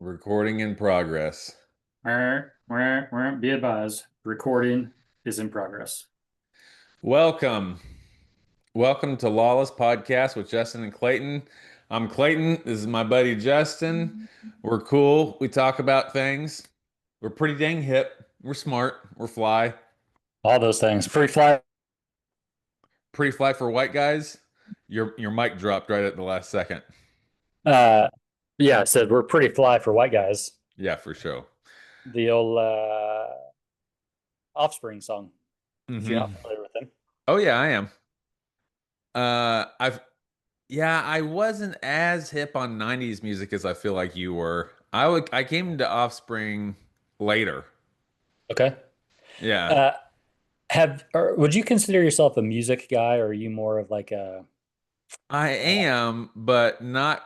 Recording in progress. Be advised, recording is in progress. Welcome. Welcome to Lawless Podcast with Justin and Clayton. I'm Clayton. This is my buddy Justin. We're cool. We talk about things. We're pretty dang hip. We're smart. We're fly. All those things. Free fly. Pretty fly for white guys. Your mic dropped right at the last second. Uh, yeah, I said we're pretty fly for white guys. Yeah, for sure. The old Offspring song, if you're not hmm familiar with them. Oh yeah, I am. I've Yeah, I wasn't as hip on 90s music as I feel like you were. I came to Offspring later. Okay. Yeah. Uh, would you consider yourself a music guy, or are you more of like a? I am, but not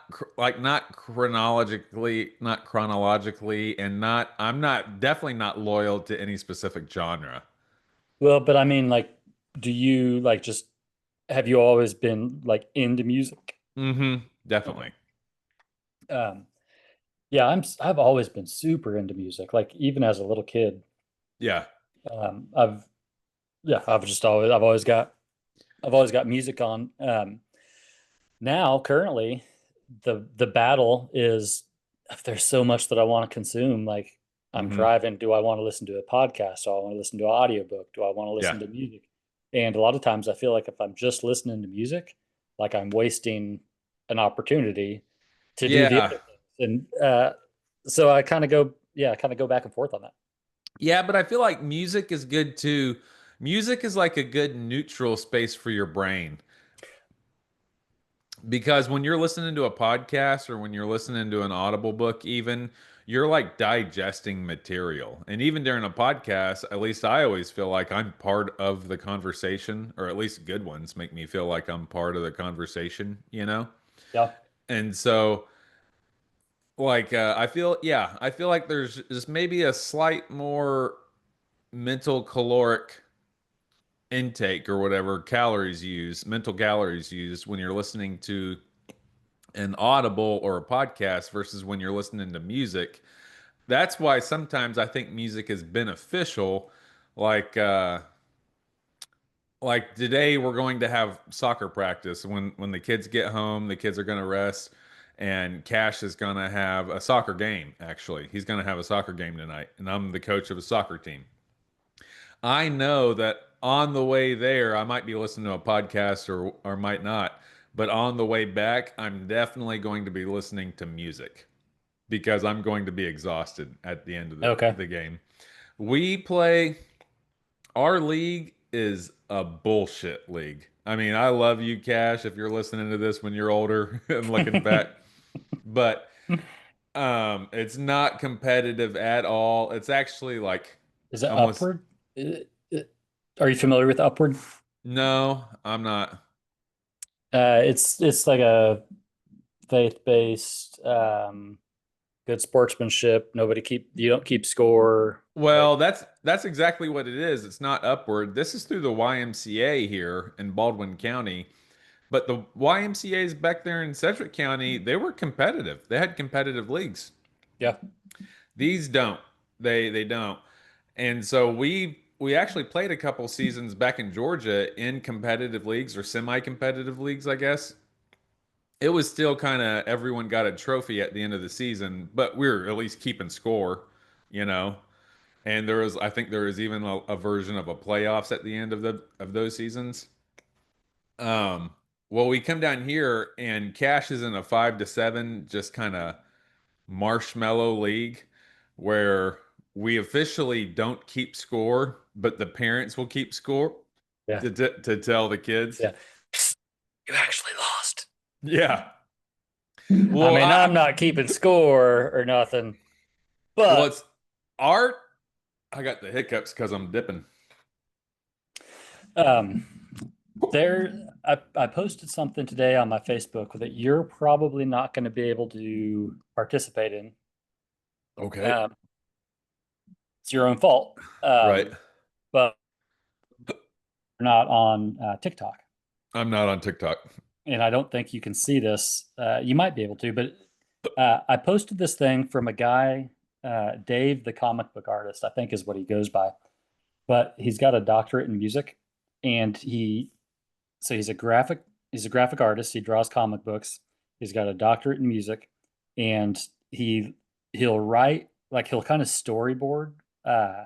chronologically, and not I'm not definitely not loyal to any specific genre. Well, but I mean, like, do you like just have you always been like into music? Okay. Definitely. Um, yeah, I've always been super into music. Like even as a little kid, Yeah. I've yeah, I've always got music on. Now currently the battle is if there's so much that I want to consume, like I'm hmm driving, do I want to listen to a podcast? Do I want to listen to an audiobook? Do I want to Yeah. listen to music? And a lot of times I feel like if I'm just listening to music, like I'm wasting an opportunity to do the Yeah. other things. And so I kind of go back and forth on that. Yeah, but I feel like music is good too. Music is like a good neutral space for your brain. Because when you're listening to a podcast or when you're listening to an audible book even, you're like digesting material. And even during a podcast, at least I always feel like I'm part of the conversation, or at least good ones make me feel like I'm part of the conversation. Yeah. And so I feel like there's just maybe a slight more mental caloric intake or whatever mental calories used when you're listening to an audible or a podcast versus when you're listening to music. That's why sometimes I think music is beneficial. Like uh like today we're going to have soccer practice. When the kids get home, the kids are going to rest, and Cash is going to have a soccer game. Actually, he's going to have a soccer game tonight, and I'm the coach of a soccer team. I know that on the way there, I might be listening to a podcast or might not, but on the way back, I'm definitely going to be listening to music because I'm going to be exhausted at the end of Okay. the game. We play, our league is a bullshit league. I mean, I love you, Cash, if you're listening to this when you're older and looking back, but it's not competitive at all. It's actually like Is it almost, Upward? Uh, Are you familiar with Upward? no, I'm not. It's like a faith-based, good sportsmanship. You don't keep score. Like, Well, that's exactly what it is. It's not upward. This is through the YMCA here in Baldwin County. But the YMCA's back there in Sedgwick County, they were competitive. They had competitive leagues. yeah, These don't. They don't. And so we actually played a couple seasons back in Georgia in competitive leagues or semi-competitive leagues, I guess. It was still kind of everyone got a trophy at the end of the season, but we were at least keeping score, you know. And I think there was even a version of a playoffs at the end of those seasons. Um, well, we come down here and Cash is in a 5-7, just kind of marshmallow league where we officially don't keep score, but the parents will keep score yeah, to tell the kids. yeah. You actually lost. Yeah. I Well, mean, I'm not keeping score or nothing, but it's art. I got the hiccups because I'm dipping. um, I posted something today on my Facebook that you're probably not going to be able to participate in. Okay. Um, it's your own fault. Right. But we're not on TikTok. I'm not on TikTok. And I don't think you can see this. You might be able to, but I posted this thing from a guy, Dave, the comic book artist, I think is what he goes by, but he's got a doctorate in music, and he's a graphic artist. He draws comic books. He's got a doctorate in music, and he he'll write, like, he'll kind of storyboard uh,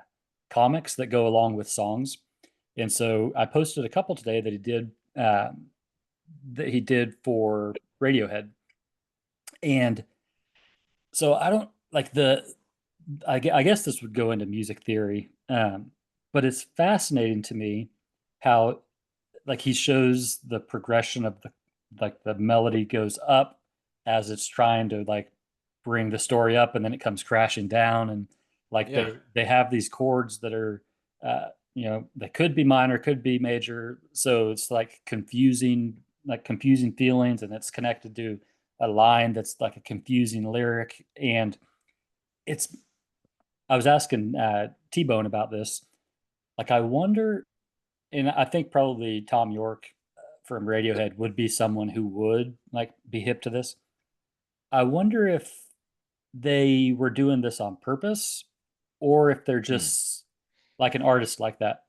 comics that go along with songs. And so I posted a couple today that he did for Radiohead, and so I don't like I guess this would go into music theory, but it's fascinating to me how, like, he shows the progression of the melody goes up as it's trying to, like, bring the story up, and then it comes crashing down, and like Yeah. they have these chords that are, they could be minor, could be major, so it's like confusing feelings, and it's connected to a line that's like a confusing lyric. And it's I was asking T-Bone about this. Like, I wonder, and I think probably Tom York from Radiohead would be someone who would, like, be hip to this. I wonder if they were doing this on purpose, or if they're Hmm. just like an artist like that.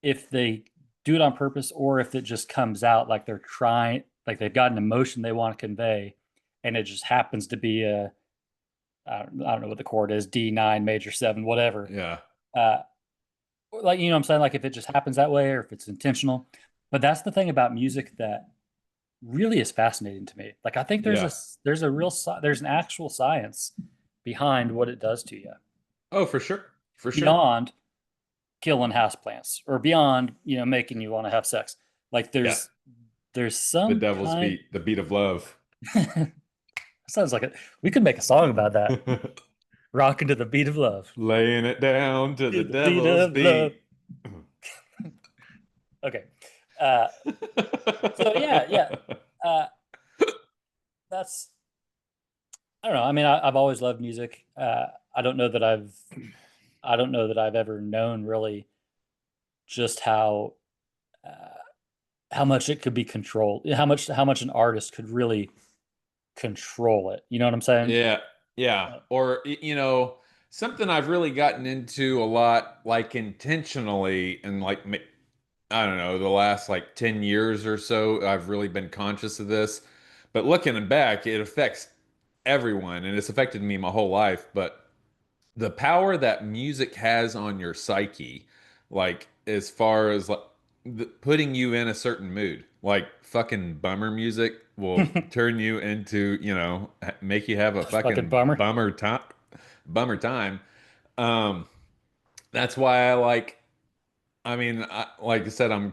If they do it on purpose, or if it just comes out like they're trying, like they've got an emotion they want to convey, and it just happens to be I don't know what the chord is, D9 major 7, whatever. Yeah. Uh, like, you know what I'm saying? Like, if it just happens that way, or if it's intentional. But that's the thing about music that really is fascinating to me. Like, I think Yeah. there's an actual science behind what it does to you, Oh, for sure. For sure. beyond killing houseplants, or beyond, making you want to have sex. Like, Yeah. there's The some devil's kind. beat, the beat of love. Sounds like it. We could make a song about that. Rocking to the beat of love. Laying it down to the To the beat devil's of love. beat. Okay. Uh, so yeah. Uh, that's I don't know. I mean, I've always loved music. I don't know that I've ever known really just uh, how much it could be controlled, how much an artist could really control it. You know what I'm saying? Yeah, yeah. Uh, Or, something I've really gotten into a lot, like intentionally, and like, I don't know, the last like 10 years or so, I've really been conscious of this. But looking back, it affects everyone, and it's affected me my whole life. But the power that music has on your psyche, like as far as like putting you in a certain mood, like fucking bummer music will turn you into, make you have a fucking fucking bummer. bummer time. Um, that's why I like. I mean, like I said, I'm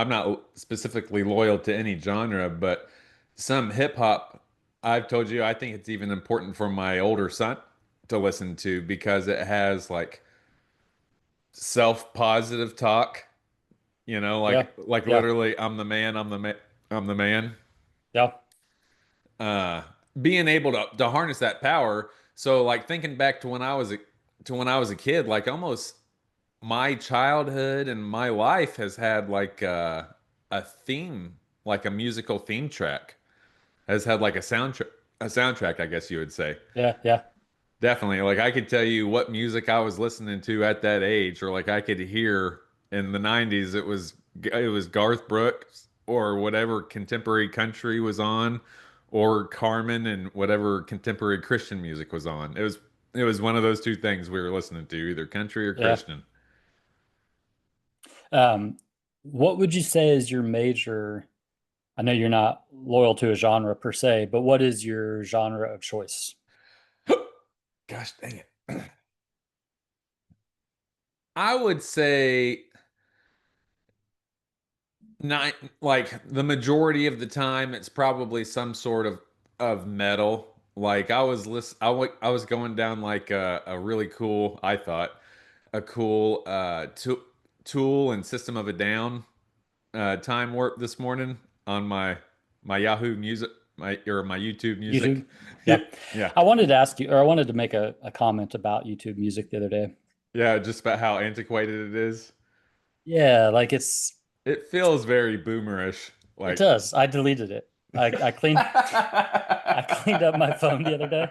not specifically loyal to any genre, but some hip hop, I've told you, I think it's even important for my older son to listen to because it has like self-positive talk, Yeah, like yeah, literally, I'm the man. yeah. Uh, Being able to harness that power. So like thinking back to when I was a kid, like almost my childhood and my life has had like a theme, like a musical theme track, has had like a soundtrack, I guess you would say. Yeah, yeah. Definitely. Like I could tell you what music I was listening to at that age, or like I could hear in the 90s it was Garth Brooks or whatever contemporary country was on, or Carmen and whatever contemporary Christian music was on. It was one of those two things we were listening to, either country or Yeah. Christian. Um, what would you say is your major? I know you're not loyal to a genre per se, but what is your genre of choice? Gosh dang it. I would say not like the majority of the time it's probably some sort of metal. Like I was going down like a really cool, I thought, a cool Tool and System of a Down time warp this morning on my Yahoo Music, my YouTube YouTube? Music. Yeah. Yeah. I wanted to ask you, or I wanted to make a comment about YouTube Music the other day. Yeah, just about how antiquated it is. Yeah, like It feels very boomerish. it Like does. I deleted it. I cleaned up my phone the other day,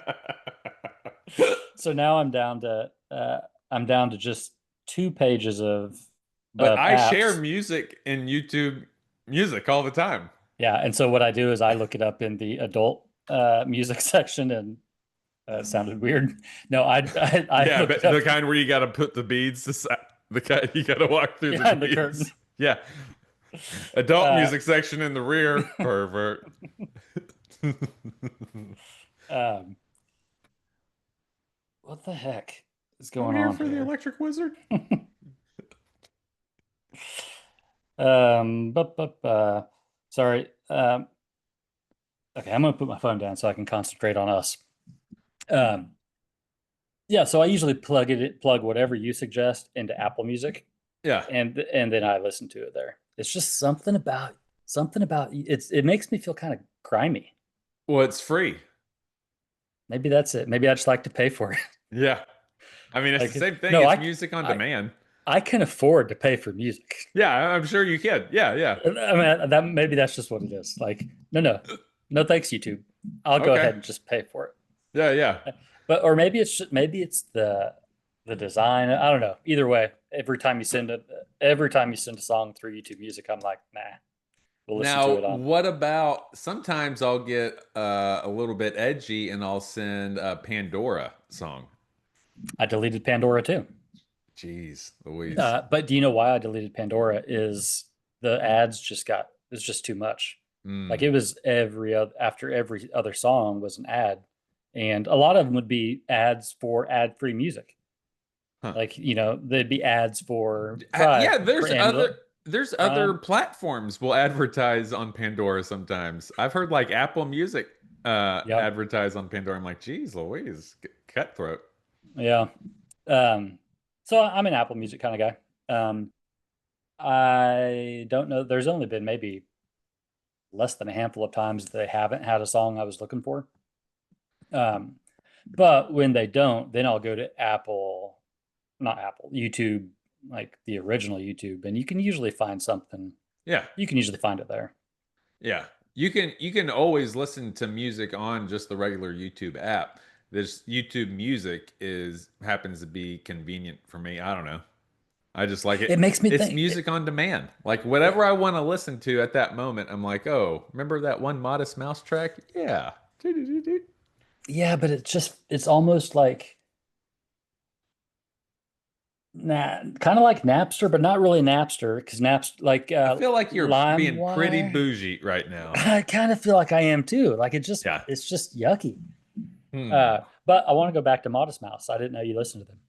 so now I'm down to just 2 pages But of I share apps. music in YouTube music all the time. Yeah, and so what I do is I look it up in the adult music section, and it sounded weird. No, I Yeah, look it but the up kind where you got to put the beads, the kind you got to walk through the behind the curtain. beads. Yeah, adult Uh, music section in the rear. Pervert. um, what the heck is I'm going here on for the here? electric wizard. Sorry. Okay, I'm gonna put my phone down so I can concentrate on us. Um, yeah, so I usually plug whatever you suggest into Apple Music, Yeah. and then I listen to it there. It's just something about it makes me feel kind of grimy. Well, it's free. Maybe that's it. Maybe I just like to pay for it. Yeah. I mean, it's the Like, same thing. no, It's music on I demand. I can afford to pay for music. Yeah, I'm sure you can. Yeah, yeah. I mean, that maybe that's just what it is. Like, no, thanks, YouTube. I'll go Okay. ahead and just pay for Yeah, yeah. it. But or maybe it's the design. I don't know. Either way, every time you send a song through YouTube Music, I'm like, nah, we'll listen to Now, it on. what about sometimes I'll get a little bit edgy and I'll send a Pandora song. I deleted Pandora too. Jeez, Louise. But do you know why I deleted Pandora? Is the ads it's just too much. Like Mm. it was after every other song was an ad, and a lot of them would be ads for ad-free music. Huh. Like there'd be ads for Prime Yeah, for Amazon there's other Prime. platforms will advertise on Pandora sometimes. I've heard like Apple Music Yep. advertise on Pandora. I'm like, geez, Louise, cutthroat. Yeah. Um, so I'm an Apple Music kind of guy. I don't know. There's only been maybe less than a handful of times that they haven't had a song I was looking for. Um, but when they don't, then I'll go to not Apple, YouTube, like the original YouTube, and you can usually find something. Yeah. You can usually find it there. Yeah. You can always listen to music on just the regular YouTube app. This YouTube music is happens to be convenient for me. I don't know. I just like it. It makes me It's think. music on demand. Like Yeah, whatever I want to listen to at that moment, I'm like, "Oh, remember that one Modest Mouse track? Yeah." yeah, but it's almost like kind of like Napster, but not really Napster because Napster like I feel like you're being pretty LimeWire. bougie right now. I kind of feel like I am too. Like Yeah. it's just yucky. Hmm. But I want to go back to Modest Mouse. I didn't know you listened to them.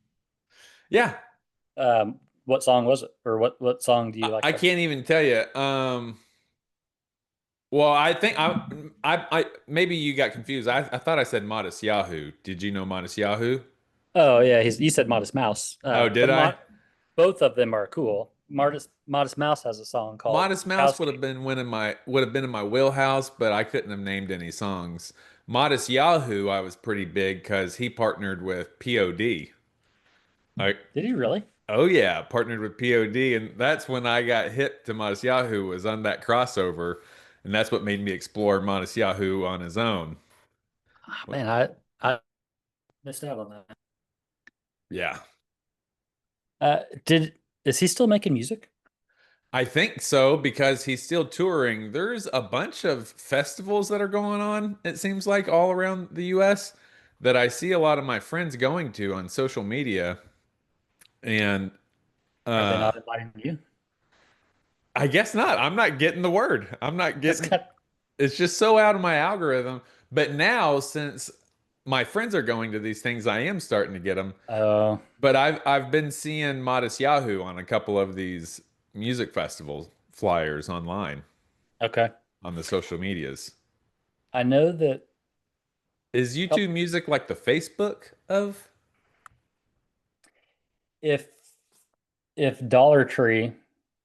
Yeah. What song was it, or what song do you like I better? can't even tell you. Well, I think maybe you got confused. I thought I said Modest Yahoo. Did you know Modest Yahoo? Oh yeah, you said Modest Mouse. Oh, did But I? both of them are cool. Modest Mouse has a song called Modest Mouse Housekeeping. would have been in my wheelhouse, but I couldn't have named any songs. Modest Yahoo, I was pretty big because he partnered with POD. Like, Did he really? oh yeah, partnered with POD, and that's when I got hip to Modest Yahoo was on that crossover, and that's what made me explore Modest Yahoo on his own. Ah, man, I missed out on that. Yeah. Did is he still making music? I think so because he's still touring. There's a bunch of festivals that are going on, it seems like, all around the US that I see a lot of my friends going to on social media. And Are they uh not inviting you? I guess not. I'm not getting the word. I'm not That's getting kind. it's just so out of my algorithm. But now since my friends are going to these things, I am starting to get them. Oh, But I've been seeing Modest Yahoo on a couple of these music festival flyers online okay. on the social medias. I know that. Is YouTube Couple, Music like the Facebook of if Dollar Tree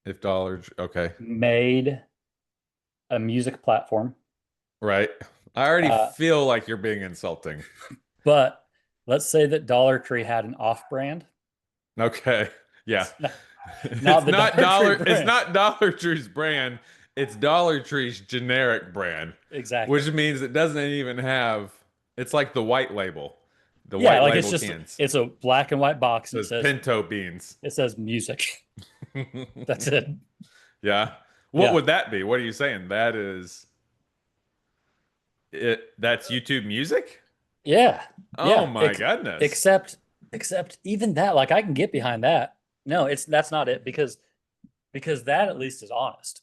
if dollars? Okay, made a music platform, right. I already uh, feel like you're being insulting. but let's say that Dollar Tree had an off-brand, Okay, yeah. not, not It's the not Dollar Tree dollar. It's brand. not Dollar Tree's brand. it's Dollar Tree's generic brand, Exactly. which means it doesn't even have, it's like the Yeah, white like it's label just cans. it's a black and white box It and says pinto beans. it says music. That's it. Yeah. What Yeah. would that be? What are you saying? That is it. That's YouTube music? Yeah. Oh Yeah. my goodness. Except even that, like I can get behind that. No, it's that's not it because that at least is honest.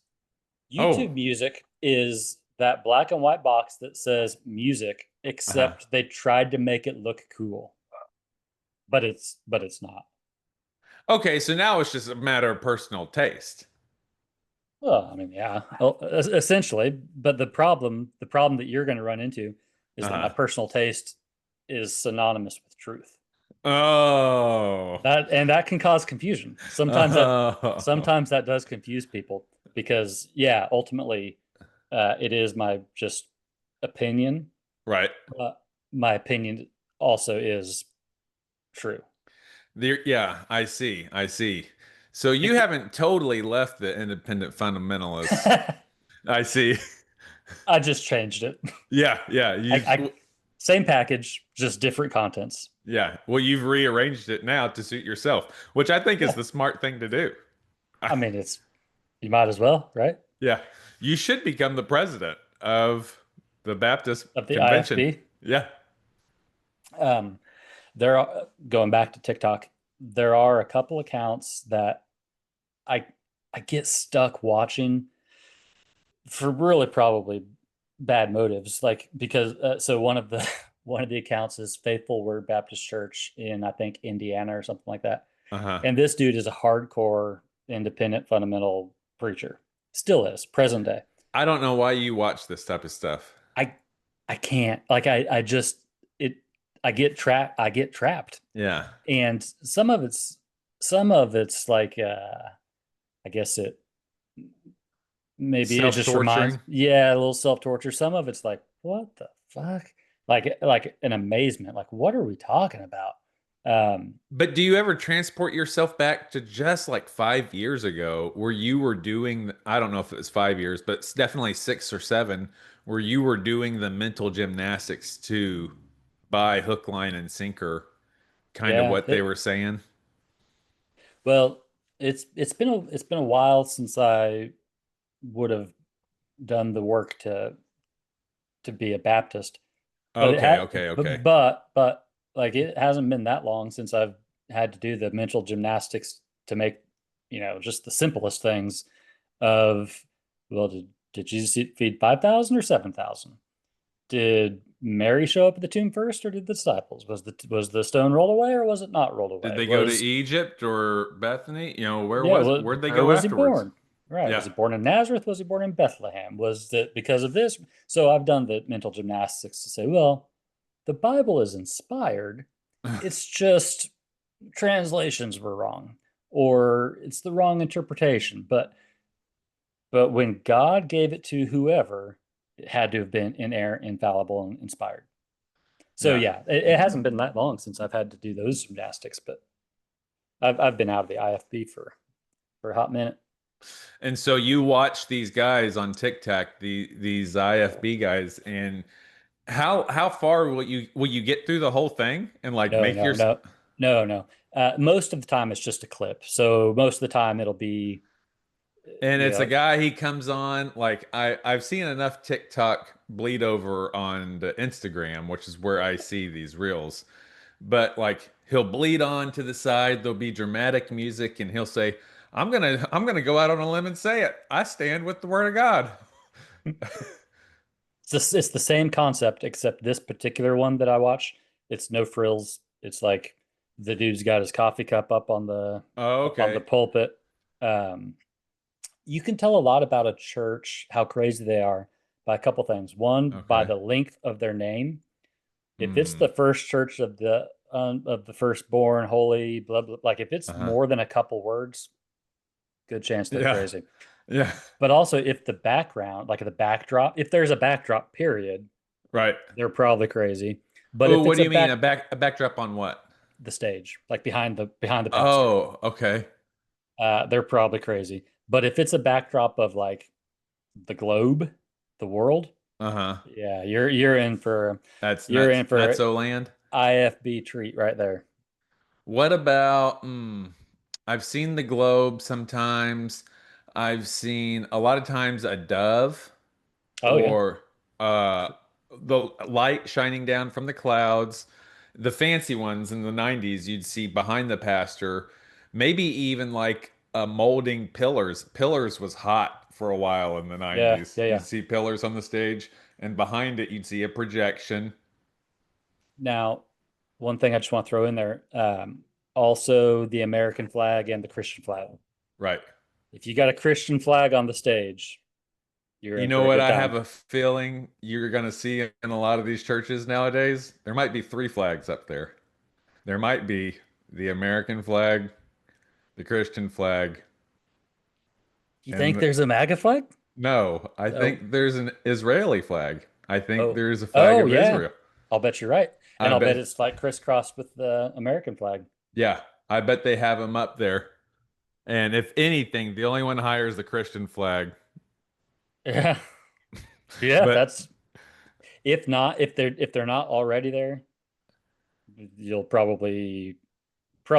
Oh, YouTube music is that black and white box that says music, uh-huh. except they tried to make it look cool, but it's not. Okay, so now it's just a matter of personal taste. Well, I mean, yeah, well, essentially. But the problem that you're going to run into is that my Uh-huh. personal taste is synonymous with truth. Oh. That can cause confusion. Oh. Sometimes that does confuse people because yeah, ultimately, it is my just opinion. Right. But my opinion also is true. There, yeah, I see. I see. So you Bec- haven't totally left the independent fundamentalists. I see. I just changed it. Yeah, yeah. I same package, just different contents. Yeah. Well, you've rearranged it now to suit yourself, which I think is Yeah, the smart thing to do. I mean it's you might as well, right? Yeah. You should become the president of the Baptist Of the convention. IFB. Yeah. Um, there are going back to TikTok. There are a couple accounts that I I get stuck watching for really probably bad motives, like because so one of the one of the accounts is Faithful Word Baptist Church in I think Indiana or something like that, Uh-huh. and this dude is a hardcore independent fundamental preacher, still is present day. I don't know why you watch this type of stuff. I I can't like I just it I get trapped, Yeah. and some of it's like I guess it maybe it just reminds Self-torturing. yeah a little self-torture. Some of it's like what the fuck, like an amazement, like what are we talking about. um But do you ever transport yourself back to just like 5 years ago where you were doing, I don't know if it was 5 years, but it's definitely 6 or 7, where you were doing the mental gymnastics to buy hook, line, and sinker, kind of yeah what they were saying? well it's been a while since I would have done the work to be a Baptist. But it Okay, had, okay, okay. but like it hasn't been that long since I've had to do the mental gymnastics to make, just the simplest things of, well, did Jesus feed 5,000 or 7,000? Did Mary show up at the tomb first or did the disciples? Was the stone rolled away or was it not rolled Did away? they go to Egypt or Bethany? Yeah, where'd they where go was he afterwards? born? Right. Was Yeah. he born in Nazareth? Was he born in Bethlehem? Was it because of this? So I've done the mental gymnastics to say, well, the Bible is inspired. It's just translations were wrong or it's the wrong interpretation. But when God gave it to whoever, it had to have been inerrant, infallible, and inspired. So Yeah. yeah, it hasn't been that long since I've had to do those gymnastics, but I've been out of the IFB for a hot minute. And so you watch these guys on TikTok, these IFB guys, and how far will you get through the whole thing and like No, make no, your, no, no, no. Most of the time, it's just a clip. So most of the time, it'll be, and you it's a know, guy, he comes on, like I've seen enough TikTok bleed over on the Instagram, which is where I see these reels. But like he'll bleed on to the side, there'll be dramatic music, and he'll say, I'm gonna go out on a limb and say it. I stand with the word of God. it's the same concept, except this particular one that I watch, it's no frills. It's like the dude's got his coffee cup Oh, up on the okay. pulpit. Um, you can tell a lot about a church, how crazy they are, by a couple things. One, by Okay. the length of their name. If it's Hmm. the first church of the firstborn, holy, blah blah, like if it's Uh-huh. more than a couple words, good chance they're Yeah. crazy. Yeah. But also, if the background, like the backdrop, if there's a backdrop, period, Right. they're probably crazy. But Oh, if what it's do you mean? A backdrop on what? the stage, like behind the pastor, Oh, okay. they're probably crazy. But if it's a backdrop of like The globe, the world. Uh-huh. Yeah, you're in for That's you're nuts. in for Nutso land. IFB treat right there. What about, I've seen the globe sometimes. I've seen a lot of times a dove Oh yeah, or uh, the light shining down from the clouds. The fancy ones in the 90s, you'd see behind the pasture, maybe even like molding pillars. Pillars was hot for a while in the yeah, 90s. yeah, You'd yeah. see pillars on the stage, and behind it, you'd see a projection. Now, one thing I just want to throw in there, also the American flag and the Christian flag. Right. If you got a Christian flag on the stage, you're You in know for a what good I time. have a feeling you're going to see in a lot of these churches nowadays? There might be three flags up there. There might be the American flag, the Christian flag, You think and there's a MAGA flag? no, I Oh, think there's an Israeli flag. I think oh, there's a flag oh, of yeah. Israel. I'll bet you're right, I and I'll bet bet, it's like crisscrossed with the American flag. yeah, I bet they have them up there. And if anything, the only one higher is the Christian flag. Yeah, yeah. But That's if not if they're not already there, you'll probably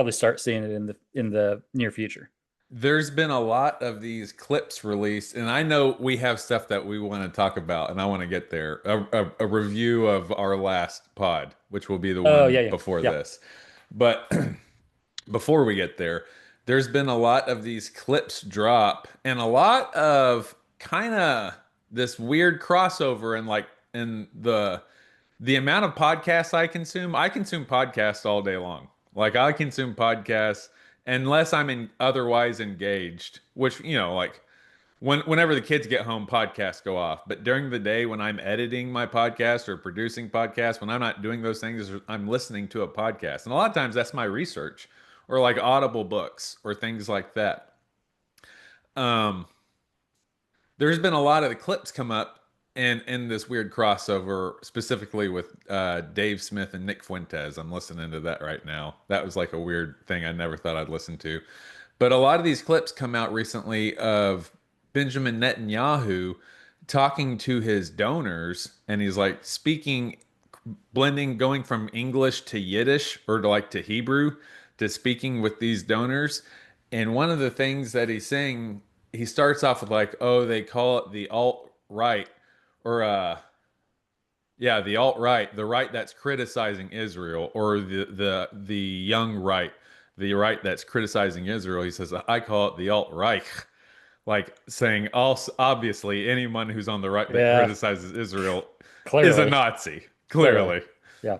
start seeing it in the near future. there's been a lot of these clips released, and I know we have stuff that we want to talk about, and I want to get there. A review of our last pod, which will be the Oh one yeah, yeah, before yeah. this. But before we get there, there's been a lot of these clips drop, and a lot of kind of this weird crossover, and like in the amount of podcasts I consume podcasts all day long. Like I consume podcasts unless I'm otherwise engaged, which, like whenever the kids get home, podcasts go off. But during the day when I'm editing my podcast or producing podcasts, when I'm not doing those things, I'm listening to a podcast. And a lot of times that's my research or like Audible books or things like that. Um, there's been a lot of the clips come up and in this weird crossover, specifically with Dave Smith and Nick Fuentes. I'm listening to that right now. That was like a weird thing I never thought I'd listen to. But a lot of these clips come out recently of Benjamin Netanyahu talking to his donors, and he's like speaking, blending, going from English to Yiddish or to Hebrew to speaking with these donors. And one of the things that he's saying, he starts off with like, oh, they call it the alt right, or yeah, the alt right, the right that's criticizing Israel, or the young right, the right that's criticizing Israel. He says, I call it the alt Reich, like saying also obviously anyone who's on the right that Yeah, criticizes Israel is a clearly, Nazi, clearly. clearly. Yeah.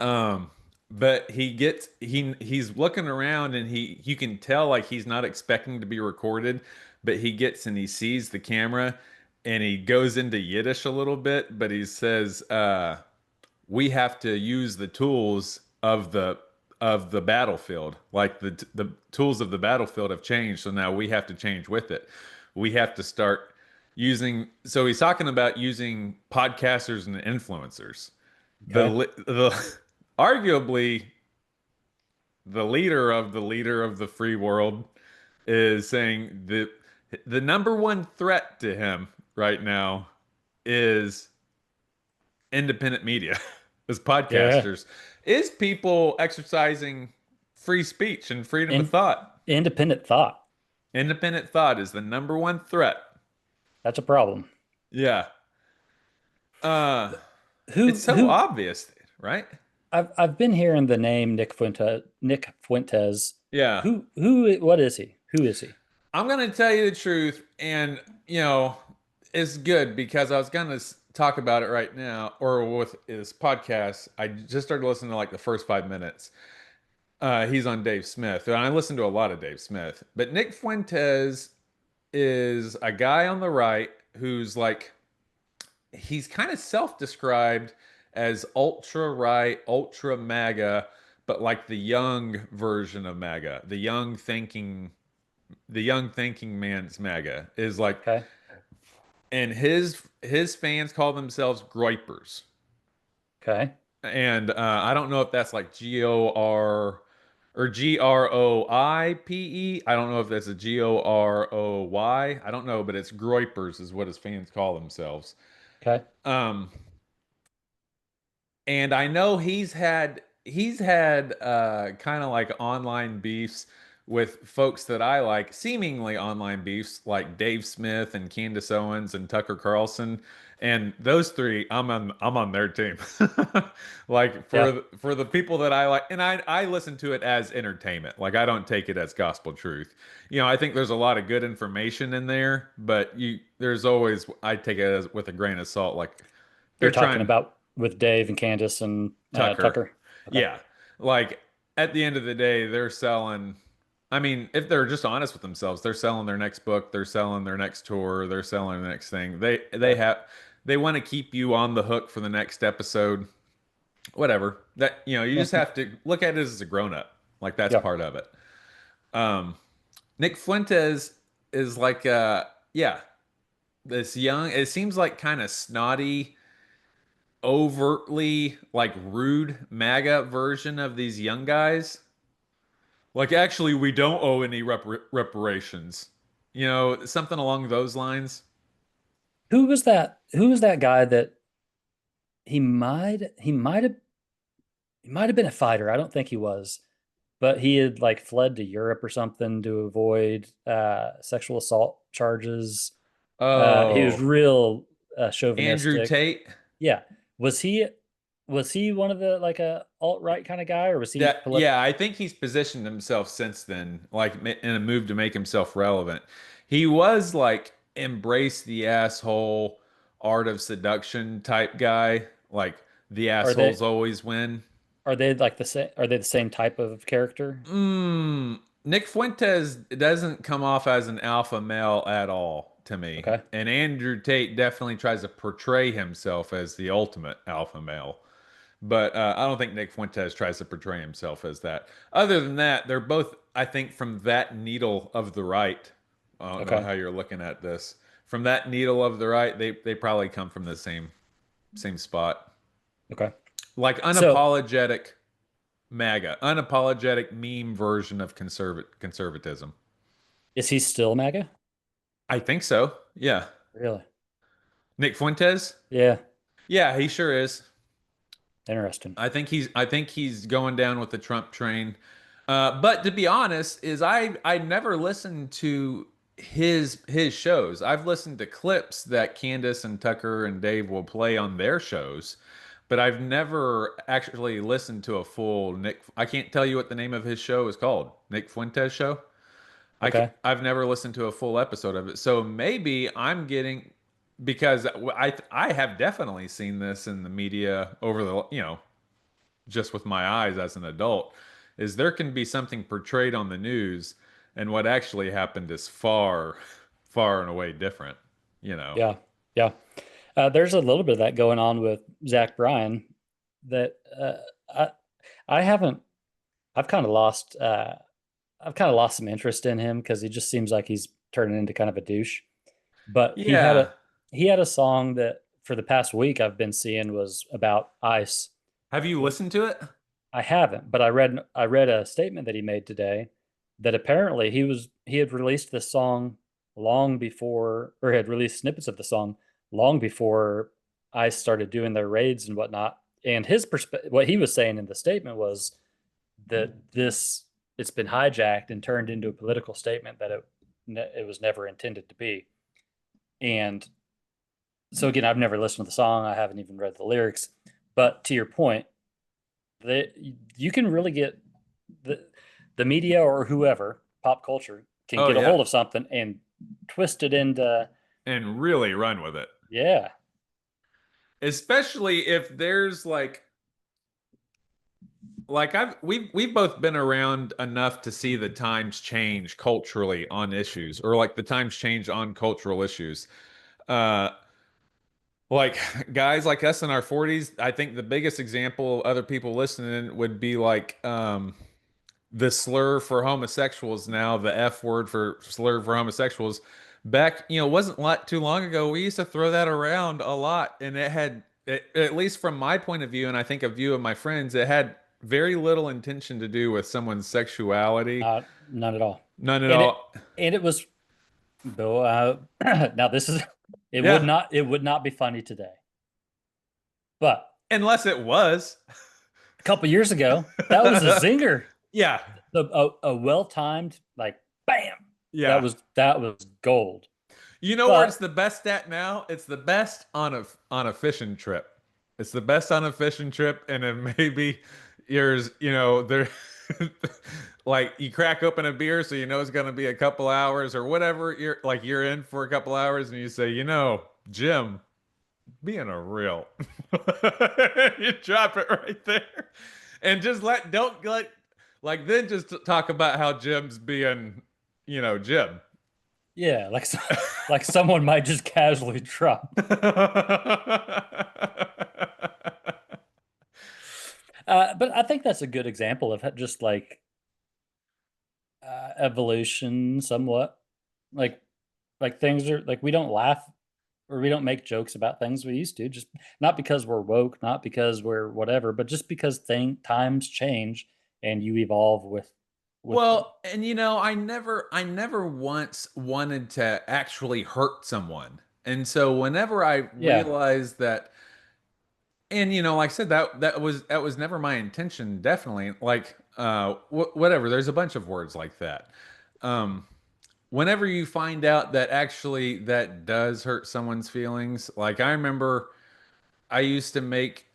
Um, but he's looking around and you can tell like he's not expecting to be recorded, but he gets and he sees the camera and he goes into Yiddish a little bit, but he says, we have to use the tools of the battlefield. Like the tools of the battlefield have changed, so now we have to change with it. We have to start using. So he's talking about using podcasters and influencers. Okay. The arguably the leader of the free world is saying that the number one threat to him right now is independent media as Yeah. podcasters, is people exercising free speech and freedom of In thought. independent thought. Independent thought is the number one threat. That's a problem. Yeah. Uh it's Who so who obvious, right? I've been hearing the name Nick Fuentes. Yeah. Who what is he? Who is he? I'm going to tell you the truth and it's good because I was going to talk about it right now or with his podcast. I just started listening to like the first 5 minutes. He's on Dave Smith, and I listen to a lot of Dave Smith. But Nick Fuentes is a guy on the right who's like he's kind of self-described as ultra right, ultra MAGA, but like the young version of MAGA, the young thinking man's MAGA is like, Okay. and his fans call themselves Groypers, Okay. and I don't know if that's like GOR or Groipe. I don't know if that's a Goroy. I don't know, but it's Groypers is what his fans call themselves. Okay. Um, and I know he's had kind of like online beefs with folks that I like, seemingly online beefs like Dave Smith and Candace Owens and Tucker Carlson. And those three, I'm on their team. Like Yeah. for the people that I like, and I listen to it as entertainment. Like I don't take it as gospel truth. I think there's a lot of good information in there, but there's always I take it as with a grain of salt. Like You're they're talking trying. about with Dave and Candace and Tucker. Tucker. Okay. Yeah. Like at the end of the day, they're selling. I mean, if they're just honest with themselves, they're selling their next book, they're selling their next tour, they're selling the next thing. They Okay. have they want to keep you on the hook for the next episode. Whatever. That you Yeah. just have to look at it as a grown up. Like that's Yeah. part of it. Um Nick Fuentes is like yeah, this young, it seems like kind of snotty, overtly like rude MAGA version of these young guys. Like, actually, we don't owe any reparations. Something along those lines. Who was that? Who was that guy that he might have been a fighter. I don't think he was, but he had like fled to Europe or something to avoid sexual assault charges. He was Oh, real Andrew chauvinistic. Tate. Yeah. Was he was he one of the like a alt-right kind of guy, or was he That yeah, I think he's positioned himself since then, like in a move to make himself relevant. He was like embrace the asshole, art of seduction type guy, like the are they assholes always win. are they the same type of character? Nick Fuentes doesn't come off as an alpha male at all to me. Okay. And Andrew Tate definitely tries to portray himself as the ultimate alpha male. But I don't think Nick Fuentes tries to portray himself as that. Other than that, they're both, I think, from that needle of the right. I don't know Okay. how you're looking at this. From that needle of the right, they probably come from the same spot. Okay. Like So, unapologetic MAGA, unapologetic meme version of conservatism. is he still MAGA? I think so. Yeah. Really? Nick Fuentes? Yeah. Yeah, he sure is. Interesting. I think he's going down with the Trump train. But to be honest, is I never listened to his shows. I've listened to clips that Candace and Tucker and Dave will play on their shows, but I've never actually listened to a full Nick. I can't tell you what the name of his show is called. Nick Fuentes show. Okay. I've never listened to a full episode of it. So maybe I'm getting because I have definitely seen this in the media over the just with my eyes as an adult is there can be something portrayed on the news and what actually happened is far far and away different, you know. Yeah. Yeah. There's a little bit of that going on with Zach Bryan that I I haven't I've kind of lost some interest in him because he just seems like he's turning into kind of a douche. But Yeah. he had a song that for the past week I've been seeing was about ice. Have you listened to it? I haven't, but I read a statement that he made today that apparently he had released this song long before, or had released snippets of the song long before ICE started doing their raids and whatnot. And what he was saying in the statement was that it's been hijacked and turned into a political statement that it was never intended to be. And so again, I've never listened to the song. I haven't even read the lyrics. But to your point, that you can really get the the media or whoever, pop culture, can Oh get a yeah. hold of something and twist it into, And really run with it. yeah. Especially if there's like we've both been around enough to see the times change culturally on issues or like the times change on cultural issues. Uh like guys like us in our 40s, I think the biggest example other people listening would be like the slur for homosexuals now, the F word for slur for homosexuals. Back, wasn't too long ago, we used to throw that around a lot, and at least from my point of view, and I think a view of my friends, it had very little intention to do with someone's sexuality. Not none at all. None at And it all. and it was though now this is Yeah. it would not be funny today. But Unless it was. a couple years ago, that was a zinger. Yeah. A well-timed like bam. Yeah. That was gold. You know where it's But the best at now? It's the best on a fishing trip. It's the best on a fishing trip, and then maybe yours, there like you crack open a beer so you know it's gonna be a couple hours or whatever. You're in for a couple hours and you say, Jim, being a real. You drop it right there. And just don't let like then just talk about how Jim's being, Jim. yeah, like someone might just casually drop. But I think that's a good example of just like evolution, somewhat. Like things are like we don't laugh or we don't make jokes about things we used to. Just not because we're woke, not because we're whatever, but just because times change and you evolve with them. Well, and I never once wanted to actually hurt someone. And so whenever I Yeah, realized that, and like I said, that was never my intention, definitely. Like whatever, there's a bunch of words like that. Um Whenever you find out that actually that does hurt someone's feelings, like I remember I used to make,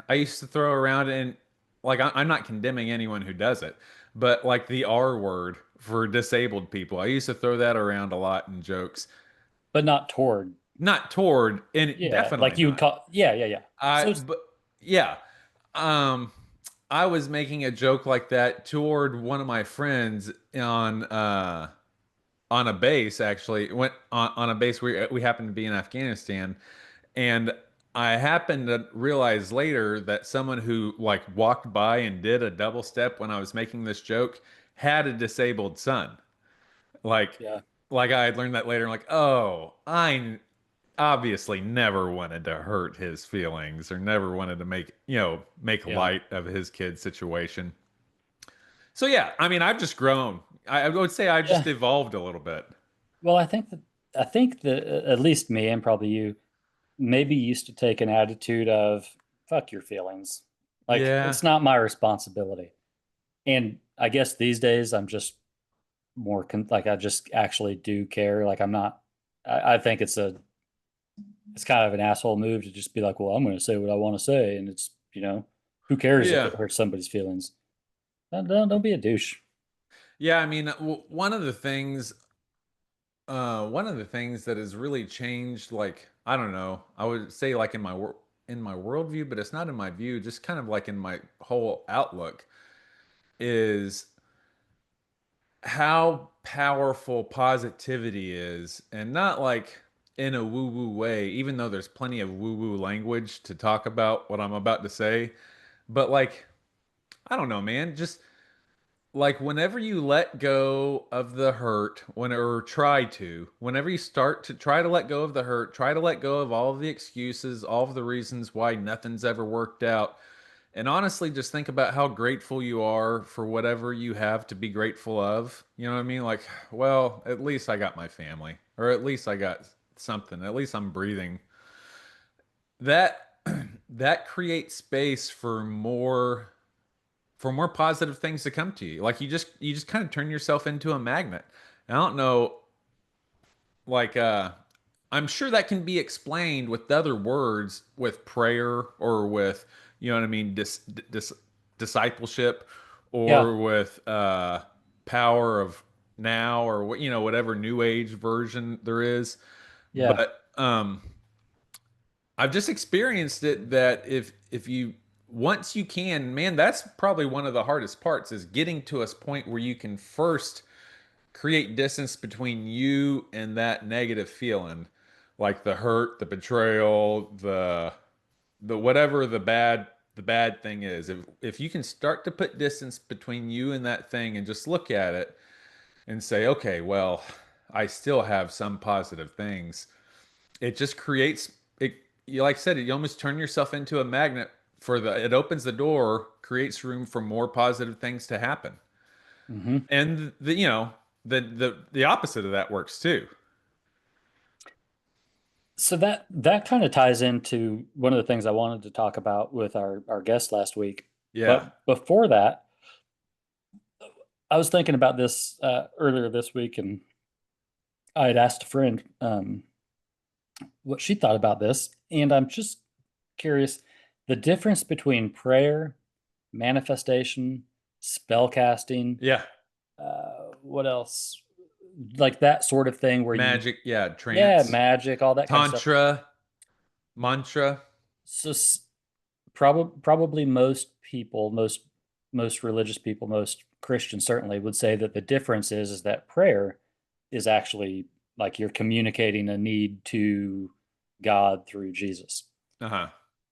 I used to throw around and like I'm not condemning anyone who does it, but like the R word for disabled people, I used to throw that around a lot in jokes. but not toward. Not toward, and Yeah, definitely like you would not. call. Yeah, yeah, yeah. So But yeah, um, I was making a joke like that toward one of my friends on a base actually went on a base we happened to be in Afghanistan, and I happened to realize later that someone who like walked by and did a double step when I was making this joke had a disabled son. Like yeah, like I had learned that later. Like, oh, I obviously never wanted to hurt his feelings or never wanted to make yeah, light of his kid's situation. So yeah, I mean, I've just grown. I would say I've just yeah. evolved a little bit. Well, I think that at least me and probably you maybe used to take an attitude of fuck your feelings. Like Yeah. it's not my responsibility. And I guess these days I'm just more like I just actually do care. Like I'm not. I think it's kind of an asshole move to just be like, well, I'm going to say what I want to say, and it's who cares if Yeah. it hurts somebody's feelings? Don't be a douche. Yeah, I mean, one of the things that has really changed, like, I don't know, I would say like in my worldview, but it's not in my view, just kind of like in my whole outlook, is how powerful positivity is, and not like in a woo-woo way, even though there's plenty of woo-woo language to talk about what I'm about to say, but like, I don't know, man, just like whenever you let go of the hurt, whenever you start to try to let go of the hurt, try to let go of all of the excuses, all of the reasons why nothing's ever worked out, and honestly just think about how grateful you are for whatever you have to be grateful of. You know what I mean? Like, well, at least I got my family, or at least I got something, at least I'm breathing. That that creates space for more positive things to come to you. Like you just kind of turn yourself into a magnet. And I don't know, like I'm sure that can be explained with other words, with prayer or with, you know what I mean, discipleship, Yeah, or with power of now, or whatever new age version there is. yeah, But I've just experienced it that if you once you can, man, that's probably one of the hardest parts, is getting to a point where you can first create distance between you and that negative feeling, like the hurt, the betrayal, the whatever the bad thing is. If you can start to put distance between you and that thing and just look at it and say, okay, well, I still have some positive things, it just creates it. You, like I said, you almost turn yourself into a magnet it opens the door, creates room for more positive things to happen. Hmm. And the opposite of that works too. So that kind of ties into one of the things I wanted to talk about with our guest last week. Yeah. But before that, I was thinking about this earlier this week, and I had asked a friend what she thought about this, and I'm just curious the difference between prayer, manifestation, spell casting, Yeah. what else? Like that sort of thing where you, Magic, yeah, yeah, trance, magic, all that kind of stuff. tantra, mantra. So probably most people, most religious people, most Christians certainly would say that the difference is that prayer is actually like you're communicating a need to God through Jesus. Uh-huh.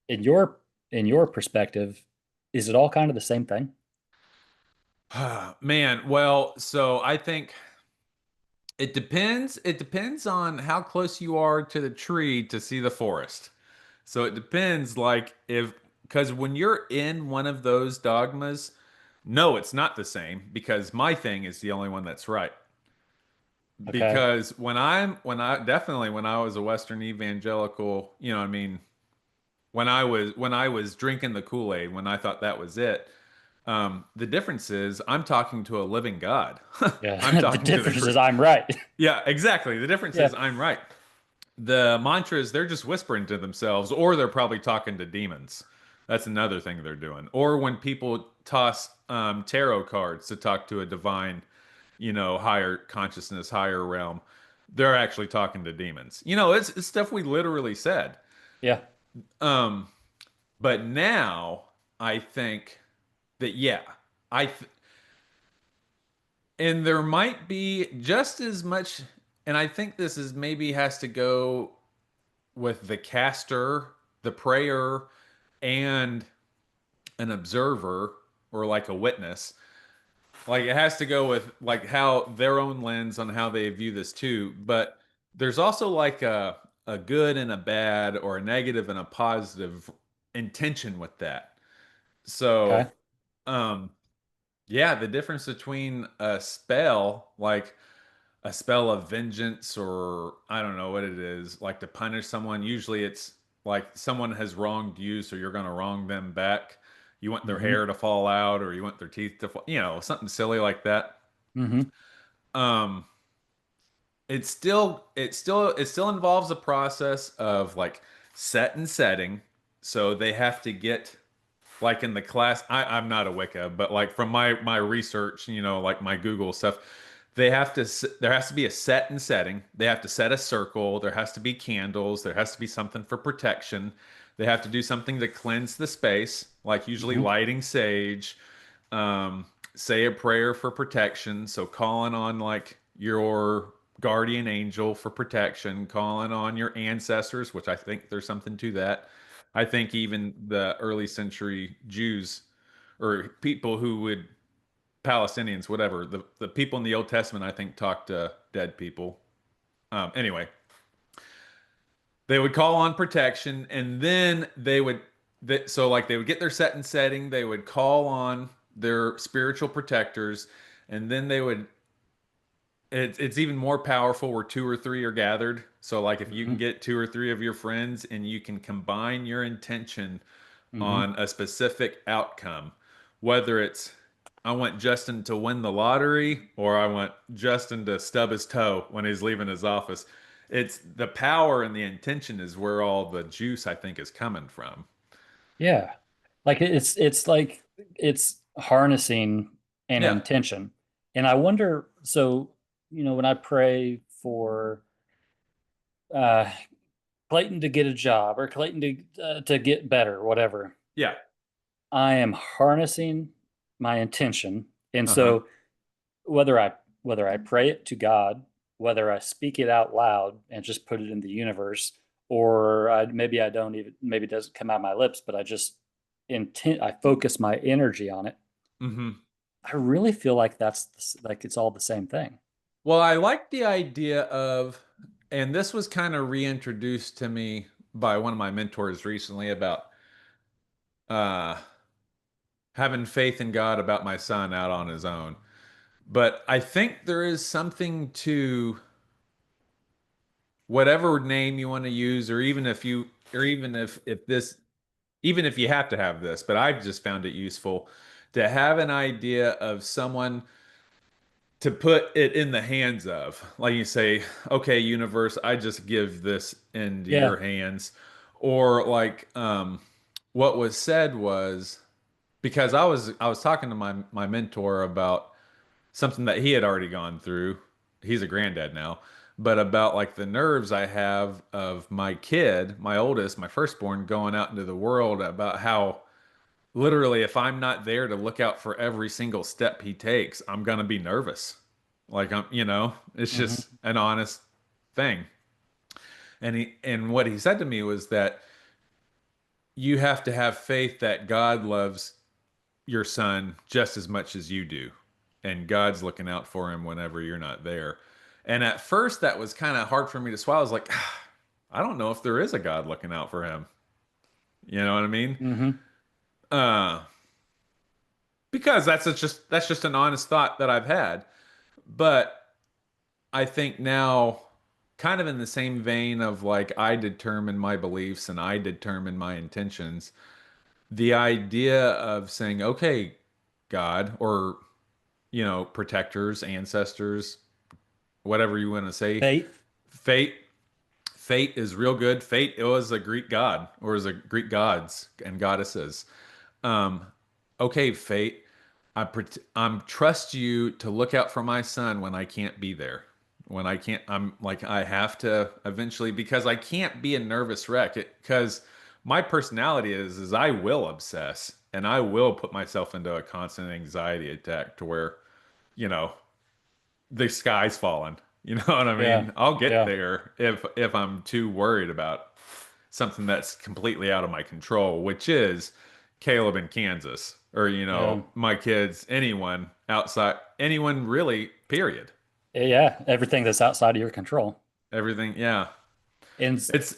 In your perspective, is it all kind of the same thing? Man, well, so I think it depends. It depends on how close you are to the tree to see the forest. So it depends, like, if, because when you're in one of those dogmas, no, it's not the same because my thing is the only one that's right. Okay. Because when I was a Western evangelical, I mean, when I was drinking the Kool-Aid, when I thought that was it, the difference is I'm talking to a living God. I'm Yeah. The talking to the difference crew. is I'm right. Yeah, exactly. The difference Yeah. is I'm right. The mantras, they're just whispering to themselves, or they're probably talking to demons. That's another thing they're doing. Or when people toss tarot cards to talk to a divine, higher consciousness, higher realm, they're actually talking to demons. It's stuff we literally said. Yeah. Um, but now I think that, yeah, I th and there might be just as much, and I think this is maybe has to go with the caster, the prayer, and an observer or like a witness. Like it has to go with like how their own lens on how they view this too. But there's also like a good and a bad or a negative and a positive intention with that. So Okay. um yeah, the difference between a spell, like a spell of vengeance, or I don't know what it is, like to punish someone. Usually it's like someone has wronged you, so you're going to wrong them back. You want their Hmm. hair to fall out, or you want their teeth to fall, something silly like that. Hmm. Um, it still involves a process of like set and setting. So they have to get like in the class. I'm not a Wicca, but like from my research, like my Google stuff, there has to be a set and setting. They have to set a circle. There has to be candles. There has to be something for protection. They have to do something to cleanse the space, like usually Hmm. lighting sage, um, say a prayer for protection. So calling on like your guardian angel for protection, calling on your ancestors, which I think there's something to that. I think even the early century Jews or people who would Palestinians, whatever, the people in the Old Testament, I think talked to dead people. Anyway, they would call on protection, and then so like they would get their set and setting, they would call on their spiritual protectors, and then they would it's even more powerful where two or three are gathered. So like if you can Hmm. get two or three of your friends and you can combine your intention Hmm. on a specific outcome, whether it's I want Justin to win the lottery or I want Justin to stub his toe when he's leaving his office. It's the power and the intention is where all the juice I think is coming from. Yeah. Like it's like it's harnessing an Yeah. intention. And I wonder, so, when I pray for uh Clayton to get a job or Clayton to get better, whatever, Yeah. I am harnessing my intention. And Uh-huh. so whether I pray it to God, whether I speak it out loud and just put it in the universe, or maybe I don't even, maybe it doesn't come out my lips, but I focus my energy on it. Hmm. I really feel like like it's all the same thing. Well, I like the idea of, and this was kind of reintroduced to me by one of my mentors recently about uh having faith in God about my son out on his own. But I think there is something to whatever name you want to use, or even if you, or even if this, even if you have to have this, but I've just found it useful to have an idea of someone to put it in the hands of. Like you say, okay, universe, I just give this into Yeah. your hands. Or like what was said was because I was talking to my mentor about something that he had already gone through. He's a granddad now, but about like the nerves I have of my kid, my oldest, my firstborn, going out into the world, about how literally if I'm not there to look out for every single step he takes, I'm gonna be nervous. Like it's just Hmm. an honest thing. And what he said to me was that you have to have faith that God loves your son just as much as you do. And God's looking out for him whenever you're not there. And at first, that was kind of hard for me to swallow. I was like, I don't know if there is a God looking out for him. You know what I mean? Hmm. Uh, because that's just an honest thought that I've had. But I think now, kind of in the same vein of like I determine my beliefs and I determine my intentions, the idea of saying, okay, God, or protectors, ancestors, whatever you want to say. Fate. Fate, fate is real good. Fate, it was a Greek god, or is a Greek gods and goddesses. Um, okay, fate, I'm trust you to look out for my son when I can't be there. When I can't, I'm like I have to eventually because I can't be a nervous wreck. Because my personality is I will obsess and I will put myself into a constant anxiety attack to where you know the sky's falling. You know what I Yeah. mean? I'll get Yeah. there if I'm too worried about something that's completely out of my control, which is Caleb in Kansas, or Yeah. my kids, anyone outside, anyone really, period. Yeah. Everything that's outside of your control. Everything, yeah. And It's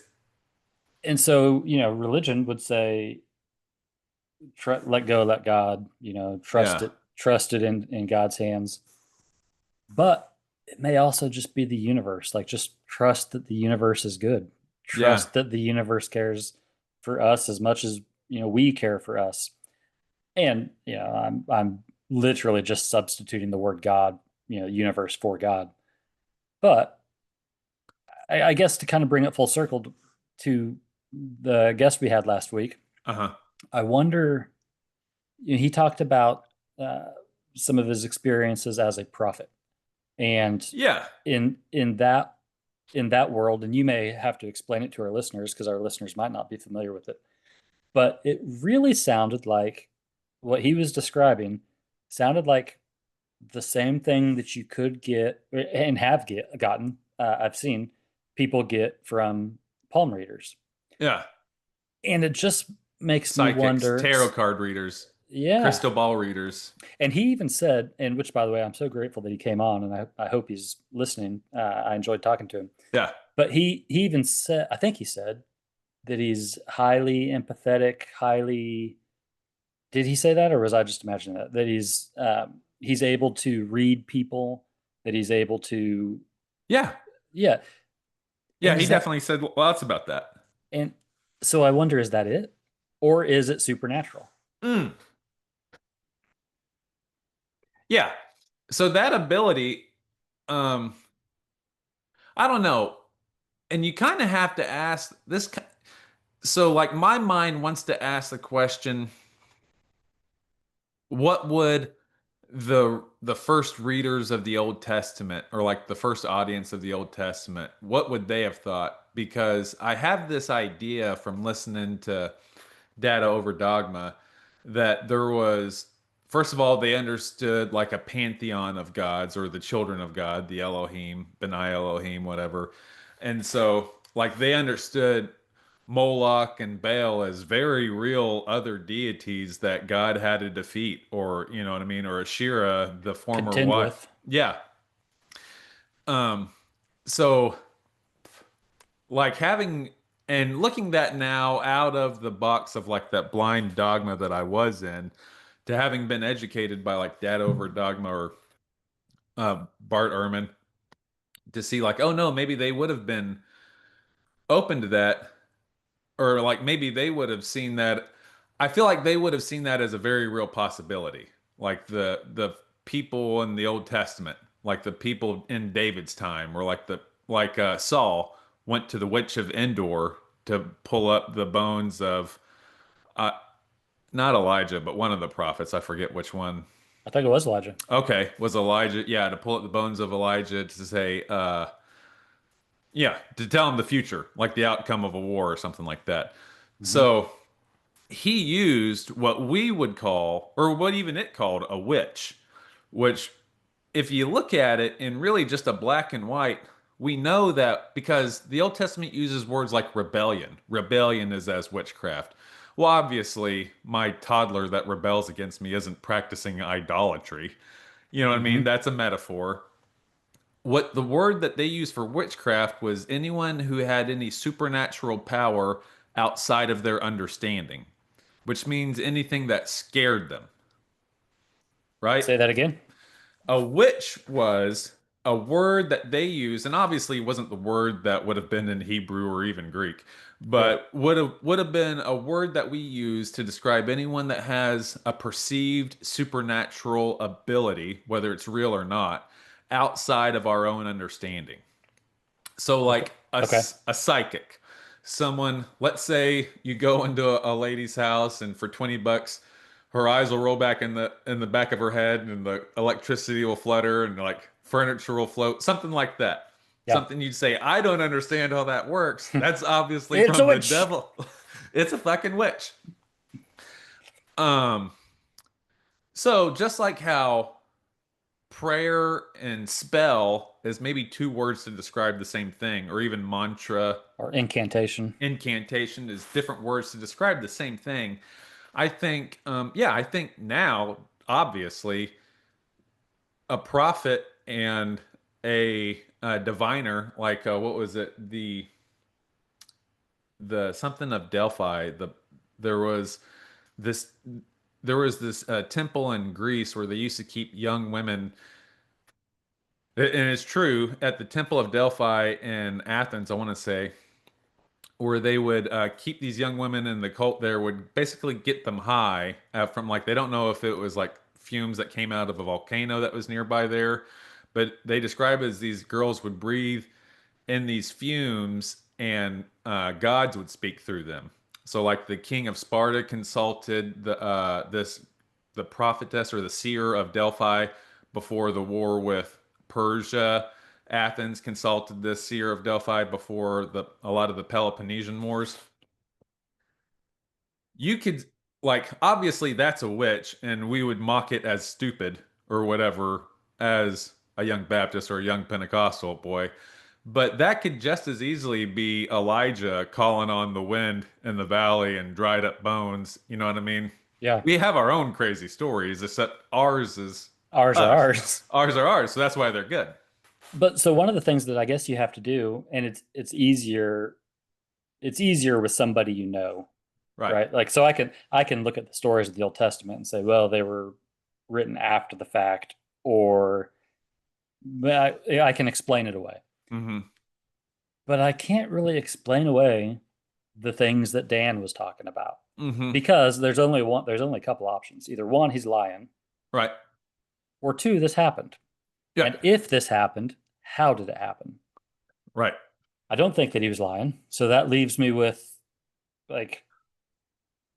so, religion would say, let go, let God, yeah. trust it in God's hands. But it may also just be the universe. Like, just trust that the universe is good. Yeah. Trust that the universe cares for us as much as, we care for us. And, I'm literally just substituting the word God, universe for God. But I guess to kind of bring it full circle to the guest we had last week, Uh-huh. I wonder, he talked about uh, some of his experiences as a prophet, and Yeah. in that world, and you may have to explain it to our listeners because our listeners might not be familiar with it, but it really sounded like what he was describing sounded like the same thing that you could get and gotten. I've seen people get from palm readers, Yeah. and it just makes me Psychics, wonder. tarot card readers, Yeah. crystal ball readers. And he even said, and which, by the way, I'm so grateful that he came on, and I hope he's listening. I enjoyed talking to him. Yeah. But he even said, I think he said that he's highly empathetic, highly. Did he say that, or was I just imagining that? That he's able to read people, that he's able to, Yeah. yeah. Yeah, And he is that, definitely said lots about that. and so I wonder, is that it, or is it supernatural? Mm. Yeah. So that ability, um, I don't know. And you kind of have to ask this. So, like, my mind wants to ask the question, what would the first readers of the Old Testament, or like the first audience of the Old Testament, what would they have thought? Because I have this idea from listening to Data Over Dogma that there was, first of all, they understood like a pantheon of gods, or the children of God, the Elohim, Benai Elohim, whatever. And so, like, they understood Moloch and Baal as very real other deities that God had to defeat, or you know what I mean, or Asherah, the former Contend wife. with. Yeah. So like having And looking that now out of the box of like that blind dogma that I was in, to having been educated by like Dad Over Dogma or Bart Ehrman, to see like, oh no, maybe they would have been open to that, or like maybe they would have seen that. I feel like they would have seen that as a very real possibility, like the people in the Old Testament, like the people in David's time, or like the like Saul went to the witch of Endor to pull up the bones of uh, not Elijah, but one of the prophets. I forget which one. I think it was Elijah. Okay, was Elijah? Yeah, to pull up the bones of Elijah to say, yeah, to tell him the future, like the outcome of a war or something like that. Hmm. So he used what we would call, or what even it called, a witch, which, if you look at it in really just a black and white, we know that because the Old Testament uses words like rebellion. Rebellion is as witchcraft. Well, obviously, my toddler that rebels against me isn't practicing idolatry. You know what I mean? Hmm. That's a metaphor. What the word that they used for witchcraft was anyone who had any supernatural power outside of their understanding, which means anything that scared them, right? Say that again. A witch was a word that they used, and obviously wasn't the word that would have been in Hebrew or even Greek, Right. but would have been a word that we use to describe anyone that has a perceived supernatural ability, whether it's real or not, outside of our own understanding. So, Okay. like Okay. a psychic, someone, let's say you go into a lady's house and for 20 bucks, her eyes will roll back in the back of her head and the electricity will flutter and like furniture will float, something like that. Yeah. Something you'd say, I don't understand how that works. That's obviously It's a from the witch. devil. It's a fucking witch. Um, so just like how prayer and spell is maybe two words to describe the same thing, or even mantra, Or incantation. incantation is different words to describe the same thing. I think, yeah, I think now, obviously, a prophet and a diviner, like what was it, the something of Delphi. There was this there was this temple in Greece where they used to keep young women. And it's true at the Temple of Delphi in Athens, I want to say, where they would keep these young women in the cult there, would basically get them high from like, they don't know if it was like fumes that came out of a volcano that was nearby there, but they describe it as these girls would breathe in these fumes and gods would speak through them. So like the king of Sparta consulted the prophetess or the seer of Delphi before the war with Persia. Athens consulted the seer of Delphi before a lot of the Peloponnesian wars. You could, like, obviously that's a witch and we would mock it as stupid or whatever as a young Baptist or a young Pentecostal boy. But that could just as easily be Elijah calling on the wind in the valley and dried up bones. You know what I mean? Yeah. We have our own crazy stories, except ours is Ours are us. ours. Ours are ours, so that's why they're good. But so one of the things that I guess you have to do, and it's easier with somebody you know, Right. right? Like so I can look at the stories of the Old Testament and say, well, they were written after the fact, or but I can explain it away. Mm-hmm. But I can't really explain away the things that Dan was talking about Mm-hmm. because there's only a couple options. Either one, he's lying, Right. or two, this happened. Yeah. And if this happened, how did it happen? Right. I don't think that he was lying. So that leaves me with like,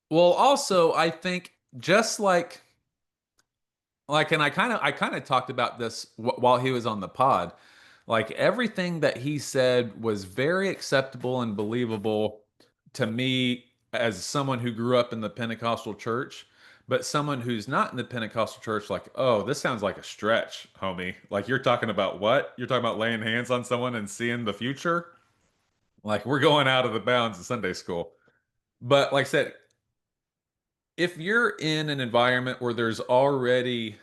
Well, also, I think just and I kind of talked about this while he was on the pod. Like everything that he said was very acceptable and believable to me as someone who grew up in the Pentecostal church, but someone who's not in the Pentecostal church, like, oh, this sounds like a stretch, homie. Like you're talking about what? You're talking about laying hands on someone and seeing the future? Like we're going out of the bounds of Sunday school. But like I said, if you're in an environment where there's already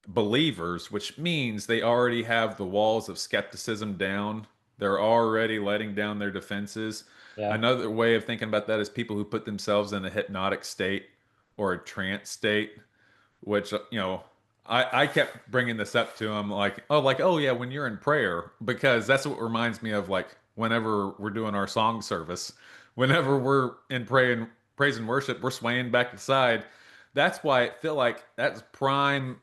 believers, which means they already have the walls of skepticism down, They're already letting down their defenses. Yeah. Another way of thinking about that is people who put themselves in a hypnotic state or a trance state, which, I kept bringing this up to him oh yeah, when you're in prayer, because that's what reminds me of, like, whenever we're doing our song service, whenever we're in praise and worship, we're swaying back to side. That's why I feel like that's prime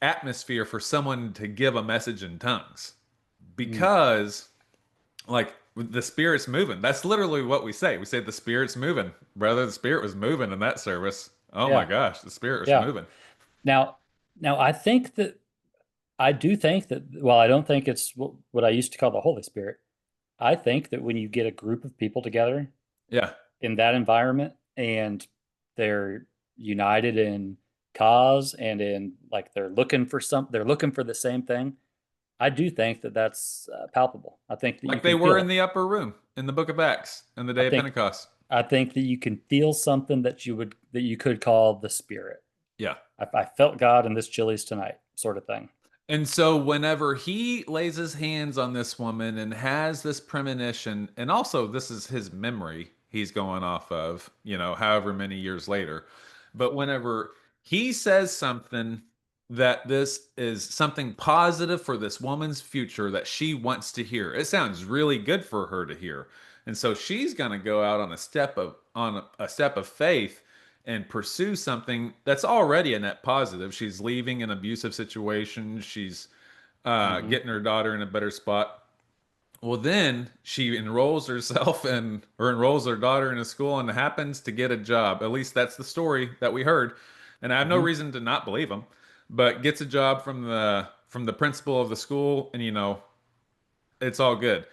atmosphere for someone to give a message in tongues, Mm. because, like, the spirit's moving. That's literally what we say. We say the spirit's moving. Brother, the spirit was moving in that service. Oh my Yeah. gosh, the spirit was Yeah. moving. Now, now I do think that, well, I don't think it's what I used to call the Holy Spirit. I think that when you get a group of people together Yeah. in that environment and they're united in cause and in like they're looking for the same thing, I do think that that's palpable. I think that you Like they can were feel in it. the upper room in the book of Acts in the I day of think Pentecost. I think that you can feel something that you could call the spirit. Yeah. I felt God in this Chili's tonight, sort of thing. And so whenever he lays his hands on this woman and has this premonition, and also this is his memory he's going off of, however many years later. But whenever he says something that this is something positive for this woman's future that she wants to hear, it sounds really good for her to hear. And so she's going to go out on a step of faith and pursue something that's already a net positive. She's leaving an abusive situation. She's Hmm. getting her daughter in a better spot. Well, then she enrolls herself or enrolls her daughter in a school and happens to get a job. At least that's the story that we heard, and I have no Hmm. reason to not believe him. But gets a job from the principal of the school, and it's all good.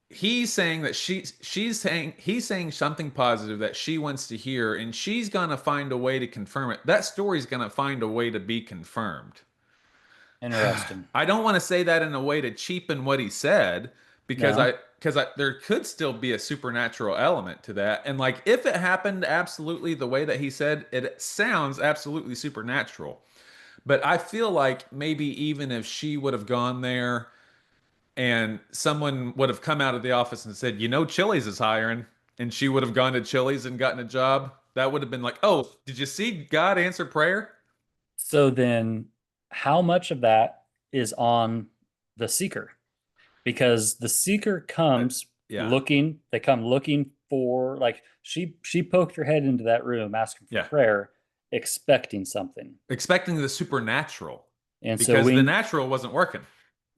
He's saying that he's saying something positive that she wants to hear, and she's gonna find a way to confirm it. That story's gonna find a way to be confirmed. Interesting. I don't want to say that in a way to cheapen what he said, because No. there could still be a supernatural element to that. And, like, if it happened absolutely the way that he said, it sounds absolutely supernatural. But I feel like maybe even if she would have gone there and someone would have come out of the office and said, Chili's is hiring, and she would have gone to Chili's and gotten a job, that would have been like, oh, did you see God answer prayer? So then, how much of that is on the seeker? Because the seeker Uh, comes yeah, looking, they come looking for, like, she poked her head into that room asking for yeah. prayer, expecting something. Expecting the supernatural, And because the natural wasn't working.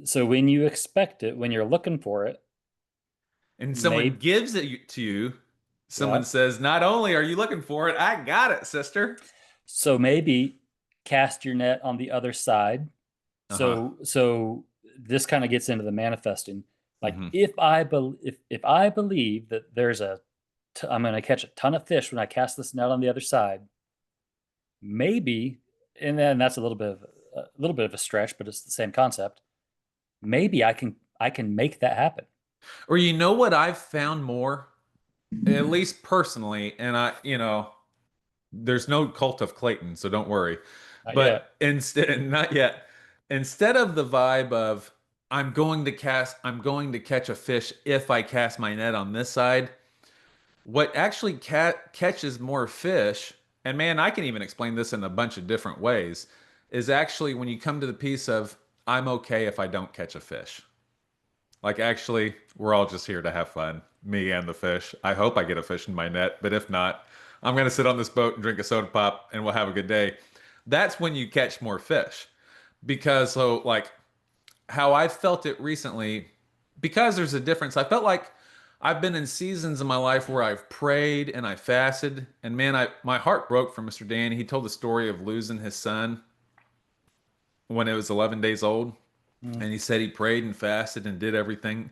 so when you expect it, when you're looking for it, And someone maybe, gives it to you. yeah. Someone says, not only are you looking for it, I got it, sister. So maybe cast your net on the other side. Uh-huh. So this kind of gets into the manifesting. Like Hmm. if I believe that I'm going to catch a ton of fish when I cast this net on the other side, maybe, and then that's a little bit of a stretch, but it's the same concept. Maybe I can make that happen. Or, what I've found more, at least personally, and there's no cult of Clayton, so don't worry. Not yet. But instead, not yet. Instead of the vibe of I'm going to catch a fish if I cast my net on this side, what actually catches more fish, and man, I can even explain this in a bunch of different ways, is actually when you come to the piece of I'm okay if I don't catch a fish. Like, actually, we're all just here to have fun, me and the fish. I hope I get a fish in my net, but if not, I'm going to sit on this boat and drink a soda pop and we'll have a good day. That's when you catch more fish. Because, so, like, how I felt it recently, because there's a difference. I felt like I've been in seasons in my life where I've prayed and I fasted, and man, I my heart broke for Mr. Danny. He told the story of losing his son when it was 11 days old, Mm. and he said he prayed and fasted and did everything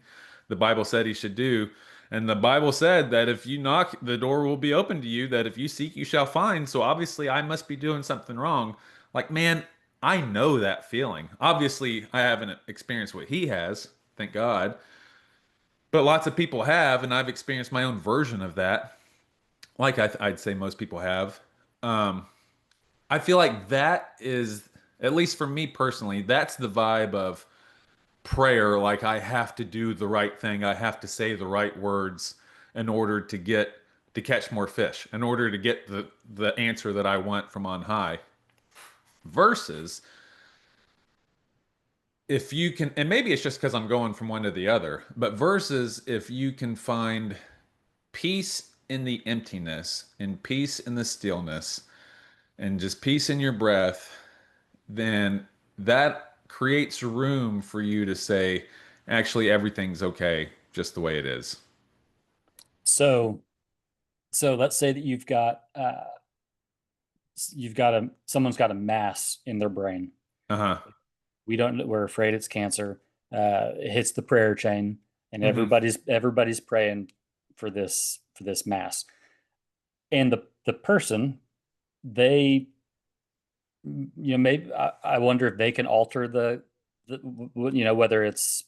the Bible said he should do. And the Bible said that if you knock, the door will be open to you, that if you seek, you shall find. So obviously, I must be doing something wrong. Like, man, I know that feeling. Obviously, I haven't experienced what he has, thank God. But lots of people have, and I've experienced my own version of that. Like I'd say most people have. Um, I feel like that is, at least for me personally, that's the vibe of prayer, like I have to do the right thing, I have to say the right words in order to catch more fish, in order to get the answer that I want from on high. Versus if you can, and maybe it's just because I'm going from one to the other, but versus if you can find peace in the emptiness and peace in the stillness and just peace in your breath, then that creates room for you to say, actually, everything's okay just the way it is. So, so let's say that you've got a someone's got a mass in their brain. Uh-huh. We're afraid it's cancer. It hits the prayer chain, and Hmm. everybody's praying for this mass. And the person, they, maybe I wonder if they can alter whether it's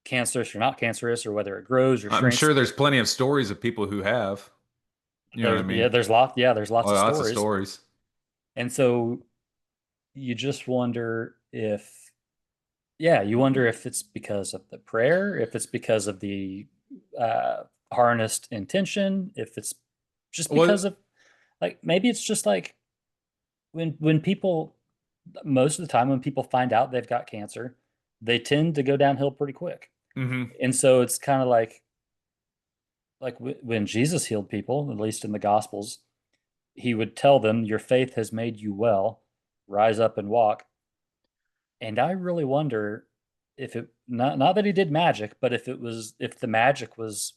cancerous or not cancerous, or whether it grows or I'm shrinks. sure there's plenty of stories of people who have, you know what I mean? There's lots of Lots of stories. stories. And so you just wonder if, yeah, you wonder if it's because of the prayer, if it's because of the harnessed intention, if it's just Well, because of, like, maybe it's just like when people, most of the time when people find out they've got cancer, they tend to go downhill pretty quick. hmm. And so it's kind of like when Jesus healed people, at least in the Gospels, he would tell them, "Your faith has made you well. Rise up and walk." And I really wonder if it, not that he did magic, but if the magic was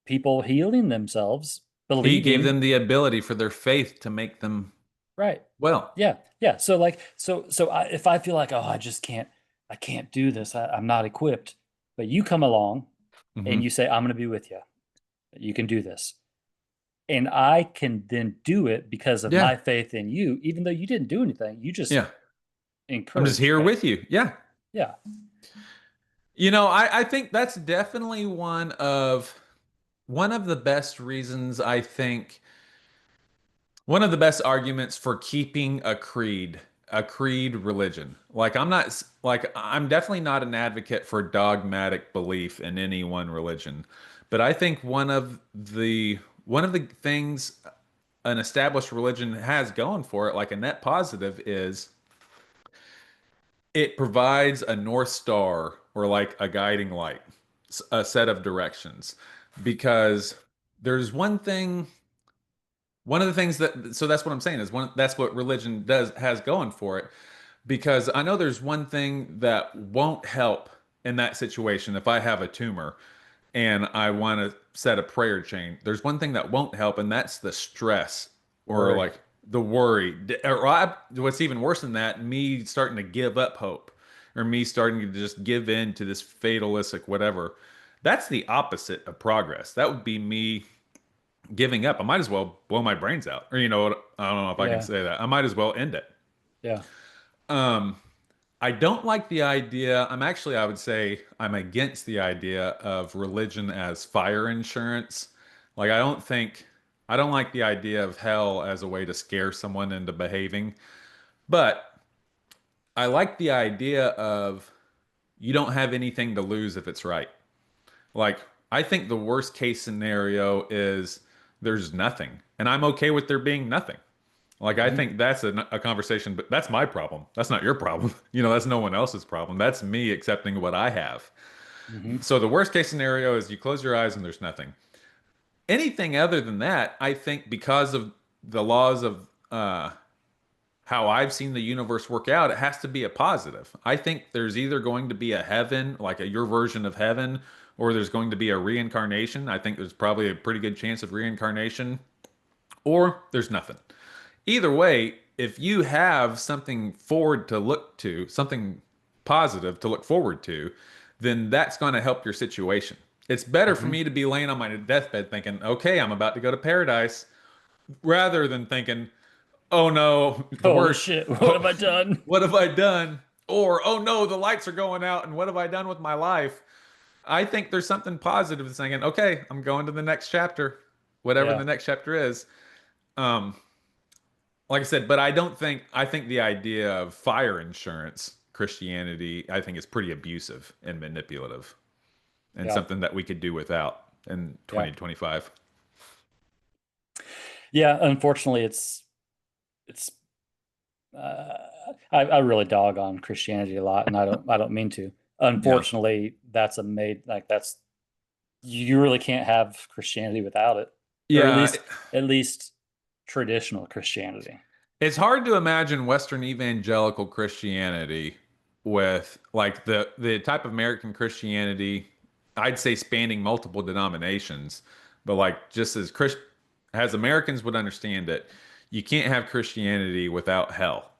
people healing themselves, He gave believing, them the ability for their faith to make them right? well. Yeah, yeah. So like, if I feel like, oh, I can't do this, I'm not equipped, but you come along and Hmm. you say, I'm going to be with you. You can do this, and I can then do it because of Yeah. my faith in you, even though you didn't do anything. You just Yeah. I'm just encouraged here me. with you. Yeah. Yeah. I think that's definitely one of the best reasons I think one of the best arguments for keeping a creed religion. I'm definitely not an advocate for dogmatic belief in any one religion, but I think one of the things an established religion has going for it, like a net positive, is it provides a north star or like a guiding light, a set of directions. Because there's one of the things that, so that's what I'm saying is that's what religion does has going for it. Because I know there's one thing that won't help in that situation. If I have a tumor and I want to set a prayer chain, there's one thing that won't help, and that's the stress or Worry. like the worry. What's even worse than that, me starting to give up hope or me starting to just give in to this fatalistic whatever. That's the opposite of progress. That would be me giving up. I might as well blow my brains out. Or I don't know if I can Yeah. say that. I might as well end it. Yeah. Um, I don't like the idea. I would say I'm against the idea of religion as fire insurance. Like I don't like the idea of hell as a way to scare someone into behaving. But I like the idea of you don't have anything to lose if it's right. Like, I think the worst case scenario is there's nothing, and I'm okay with there being nothing. Like, I Hmm. think that's a conversation, but that's my problem. That's not your problem. That's no one else's problem. That's me accepting what I have. Hmm. So, the worst case scenario is you close your eyes and there's nothing. Anything other than that, I think because of the laws of how I've seen the universe work out, it has to be a positive. I think there's either going to be a heaven, like your version of heaven, or there's going to be a reincarnation. I think there's probably a pretty good chance of reincarnation, or there's nothing. Either way, if you have something forward to look to, something positive to look forward to, then that's going to help your situation. It's better for Hmm. me to be laying on my deathbed thinking, okay, I'm about to go to paradise, rather than thinking, oh no, the Holy worst. shit. What have I done? What have I done? Or, oh no, the lights are going out and what have I done with my life? I think there's something positive in saying, okay, I'm going to the next chapter, whatever the Yeah. next chapter is. Um, like I said, but I don't think, I think the idea of fire insurance Christianity, I think, is pretty abusive and manipulative, and Yeah. something that we could do without in Yeah. 2025. Yeah. Unfortunately, it's uh, I really dog on Christianity a lot, and I don't mean to. Yeah. Unfortunately, that's a made like that's you really can't have Christianity without it, or Yeah, at least traditional Christianity. it's hard to imagine Western evangelical Christianity with like the type of American Christianity, I'd say spanning multiple denominations, but like just as Americans would understand it, you can't have Christianity without hell.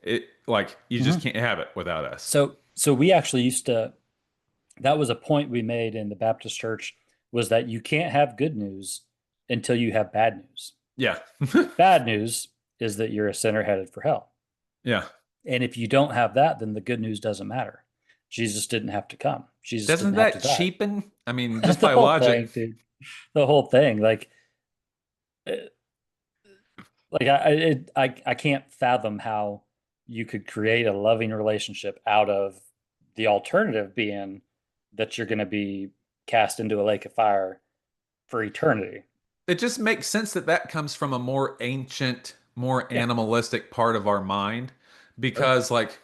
It like you just Mhm. can't have it without us. So we actually used to. That was a point we made in the Baptist church was that you can't have good news until you have bad news. Yeah. Bad news is that you're a sinner headed for hell. Yeah. And if you don't have that, then the good news doesn't matter. Jesus didn't have to come. Jesus Doesn't didn't have to that die. cheapen? I mean, just The by whole logic. thing, dude. The whole thing. Uh, I can't fathom how you could create a loving relationship out of the alternative being that you're going to be cast into a lake of fire for eternity. It just makes sense that that comes from a more ancient, more Yeah, animalistic part of our mind sure. because like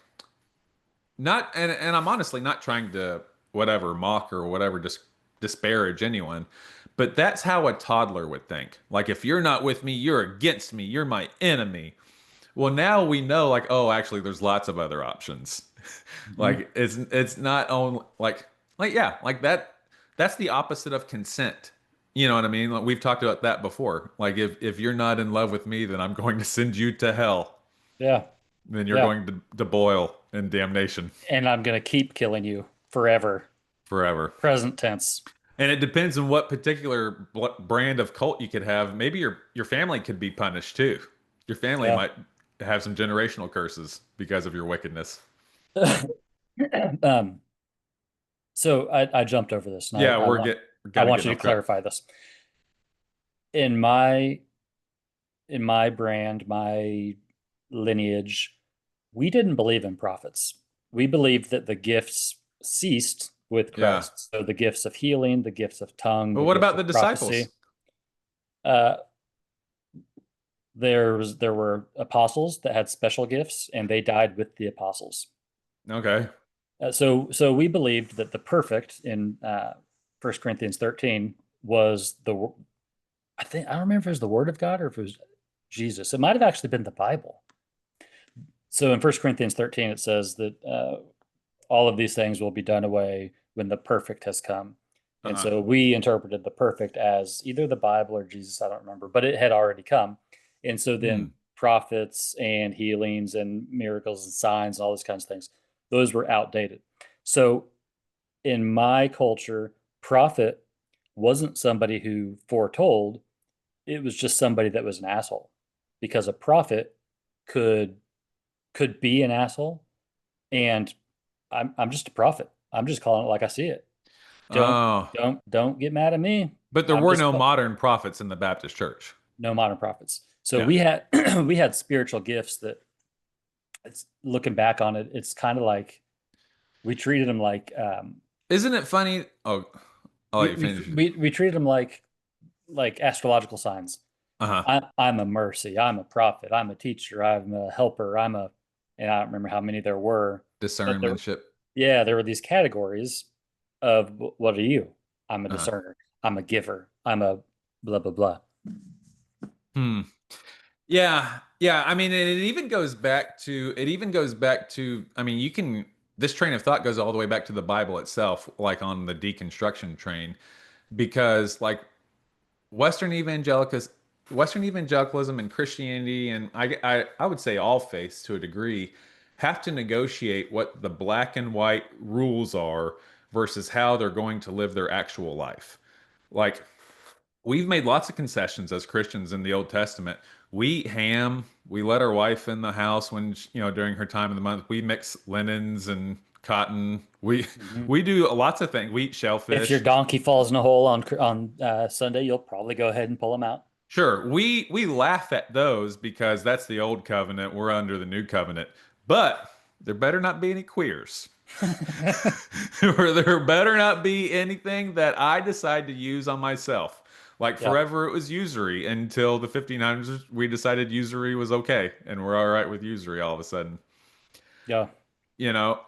not and I'm honestly not trying to whatever mock or whatever just disparage anyone, but that's how a toddler would think. Like if you're not with me, you're against me, you're my enemy. Well, now we know like oh, actually there's lots of other options. Mhm. Like it's not only like yeah, like that's the opposite of consent. You know what I mean? Like, we've talked about that before. Like if you're not in love with me, then I'm going to send you to hell. Yeah, Then you're yeah. going to boil in damnation And I'm going to keep killing you forever. forever. Present tense. And it depends on what particular brand of cult you could have. Maybe your family could be punished too. Your family Yeah. might have some generational curses because of your wickedness. um, so I jumped over this, and Yeah, we're I kind of want getting you to off track. clarify this. In my brand, my lineage, we didn't believe in prophets. We believed that the gifts ceased with Yeah. Christ. So the gifts of healing, the gifts of tongue, But the what gifts about the of disciples? prophecy. Uh, there were apostles that had special gifts, and they died with the apostles. Okay. So we believed that the perfect in 1 Corinthians 13 was I don't remember if it was the Word of God or if it was Jesus. It might have actually been the Bible. So in 1 Corinthians 13, it says that all of these things will be done away when the perfect has come. And Uh-huh. so we interpreted the perfect as either the Bible or Jesus, I don't remember, but it had already come. And so Hmm. then prophets and healings and miracles and signs and all those kinds of things, those were outdated. So in my culture, prophet wasn't somebody who foretold, it was just somebody that was an asshole because a prophet could could be an asshole, and I'm just a prophet. I'm just calling it like I see it. Don't Oh, don't get mad at me. but there I'm were just no modern prophets in the Baptist church. no modern prophets. So Yeah. we had we had spiritual gifts that it's looking back on it, it's kind of like we treated them like Isn't it funny? Oh, I'll let we you we finish. we, we treated them like astrological signs. Uh-huh. I'm a mercy. I'm a prophet. I'm a teacher. I'm a helper. And I don't remember how many there were, but Discernmentship. yeah, there were these categories of what are you? I'm a Uh-huh. discerner. I'm a giver. I'm a blah, blah, blah. Hmm. Yeah. Yeah. I mean, it even goes back to, I mean, this train of thought goes all the way back to the Bible itself, like on the deconstruction train, because like Western evangelicals, Western evangelicalism and Christianity, and I would say all faiths to a degree, have to negotiate what the black and white rules are versus how they're going to live their actual life. Like we've made lots of concessions as Christians in the Old Testament. We eat ham. We let our wife in the house when during her time of the month. We mix linens and cotton. We Mhm. we do lots of things. We eat If your shellfish. donkey falls in a hole on Sunday, you'll probably go ahead and pull him out. Sure, we laugh at those because that's the old covenant. We're under the new covenant. But there better not be any queers. Or there better not be anything that I decide to use on myself. Like Yeah. forever it was usury until the 59ers we decided usury was okay and we're all right with usury all of a sudden. Yeah. You know,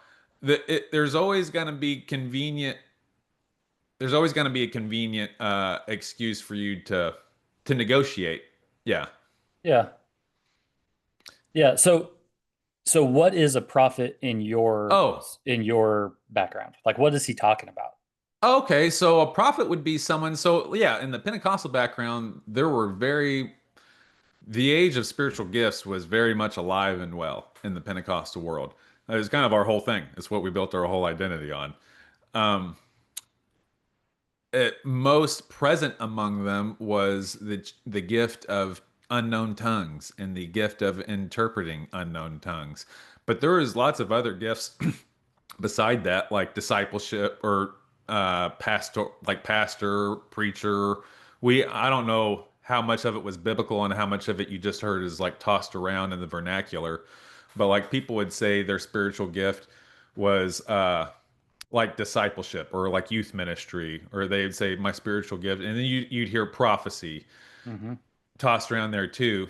there's always going to be convenient there's always going to be a convenient excuse for you to negotiate. Yeah. Yeah. Yeah. So what is a prophet Oh, in your background? Like what is he talking about? okay. So a prophet would be someone. So yeah, in the Pentecostal background, there were very the age of spiritual gifts was very much alive and well in the Pentecostal world. It was kind of our whole thing. It's what we built our whole identity on. Um, most present among them was the gift of unknown tongues and the gift of interpreting unknown tongues. But there was lots of other gifts beside that, like discipleship or pastor, preacher. I don't know how much of it was biblical and how much of it you just heard is like tossed around in the vernacular. But like people would say their spiritual gift was like discipleship or like youth ministry, or they'd say my spiritual gift, and then you'd hear prophecy Hmm. tossed around there too.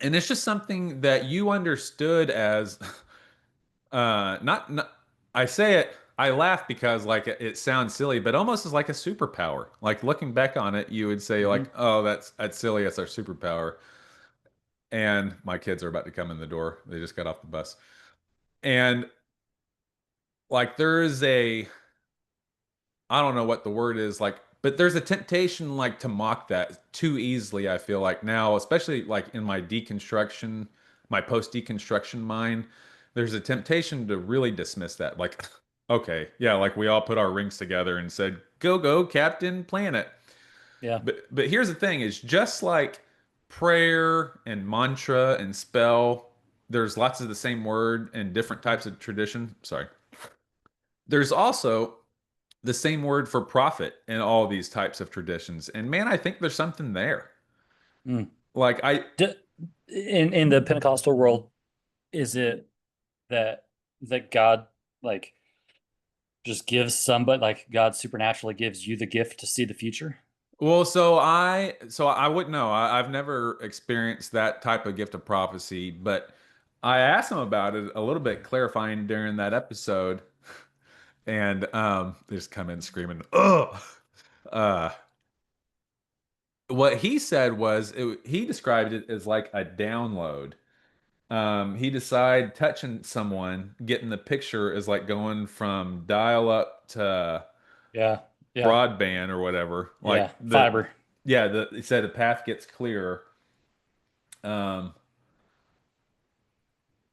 And it's just something that you understood as not I say it I laugh because like it sounds silly, but almost as like a superpower. Like looking back on it, you would say like, Hmm. "Oh, that's silly. That's our superpower." And my kids are about to come in the door. They just got off the bus. And like there is a I don't know what the word is like, but there's a temptation like to mock that too easily, I feel like now, especially like in my post deconstruction mind, there's a temptation to really dismiss that. Like, okay, yeah, like we all put our rings together and said, "Go, go, Captain Planet." Yeah. But here's the thing is just like prayer and mantra and spell, there's lots of the same word and different types of tradition. Sorry. There's also the same word for prophet in all these types of traditions. And man, I think there's something there. Mm. Like D- in the Pentecostal world, is it that God like just gives somebody like God supernaturally gives you the gift to see the future? well, so I wouldn't know. I've never experienced that type of gift of prophecy, but I asked him about it a little bit, clarifying during that episode, and they just come in screaming, "Ugh!" Uh, what he said was he described it as like a download. He decided touching someone, getting the picture is like going from dial up to Yeah. Yeah. broadband or whatever. Like Yeah. Fiber. yeah, he said the path gets clearer. Um,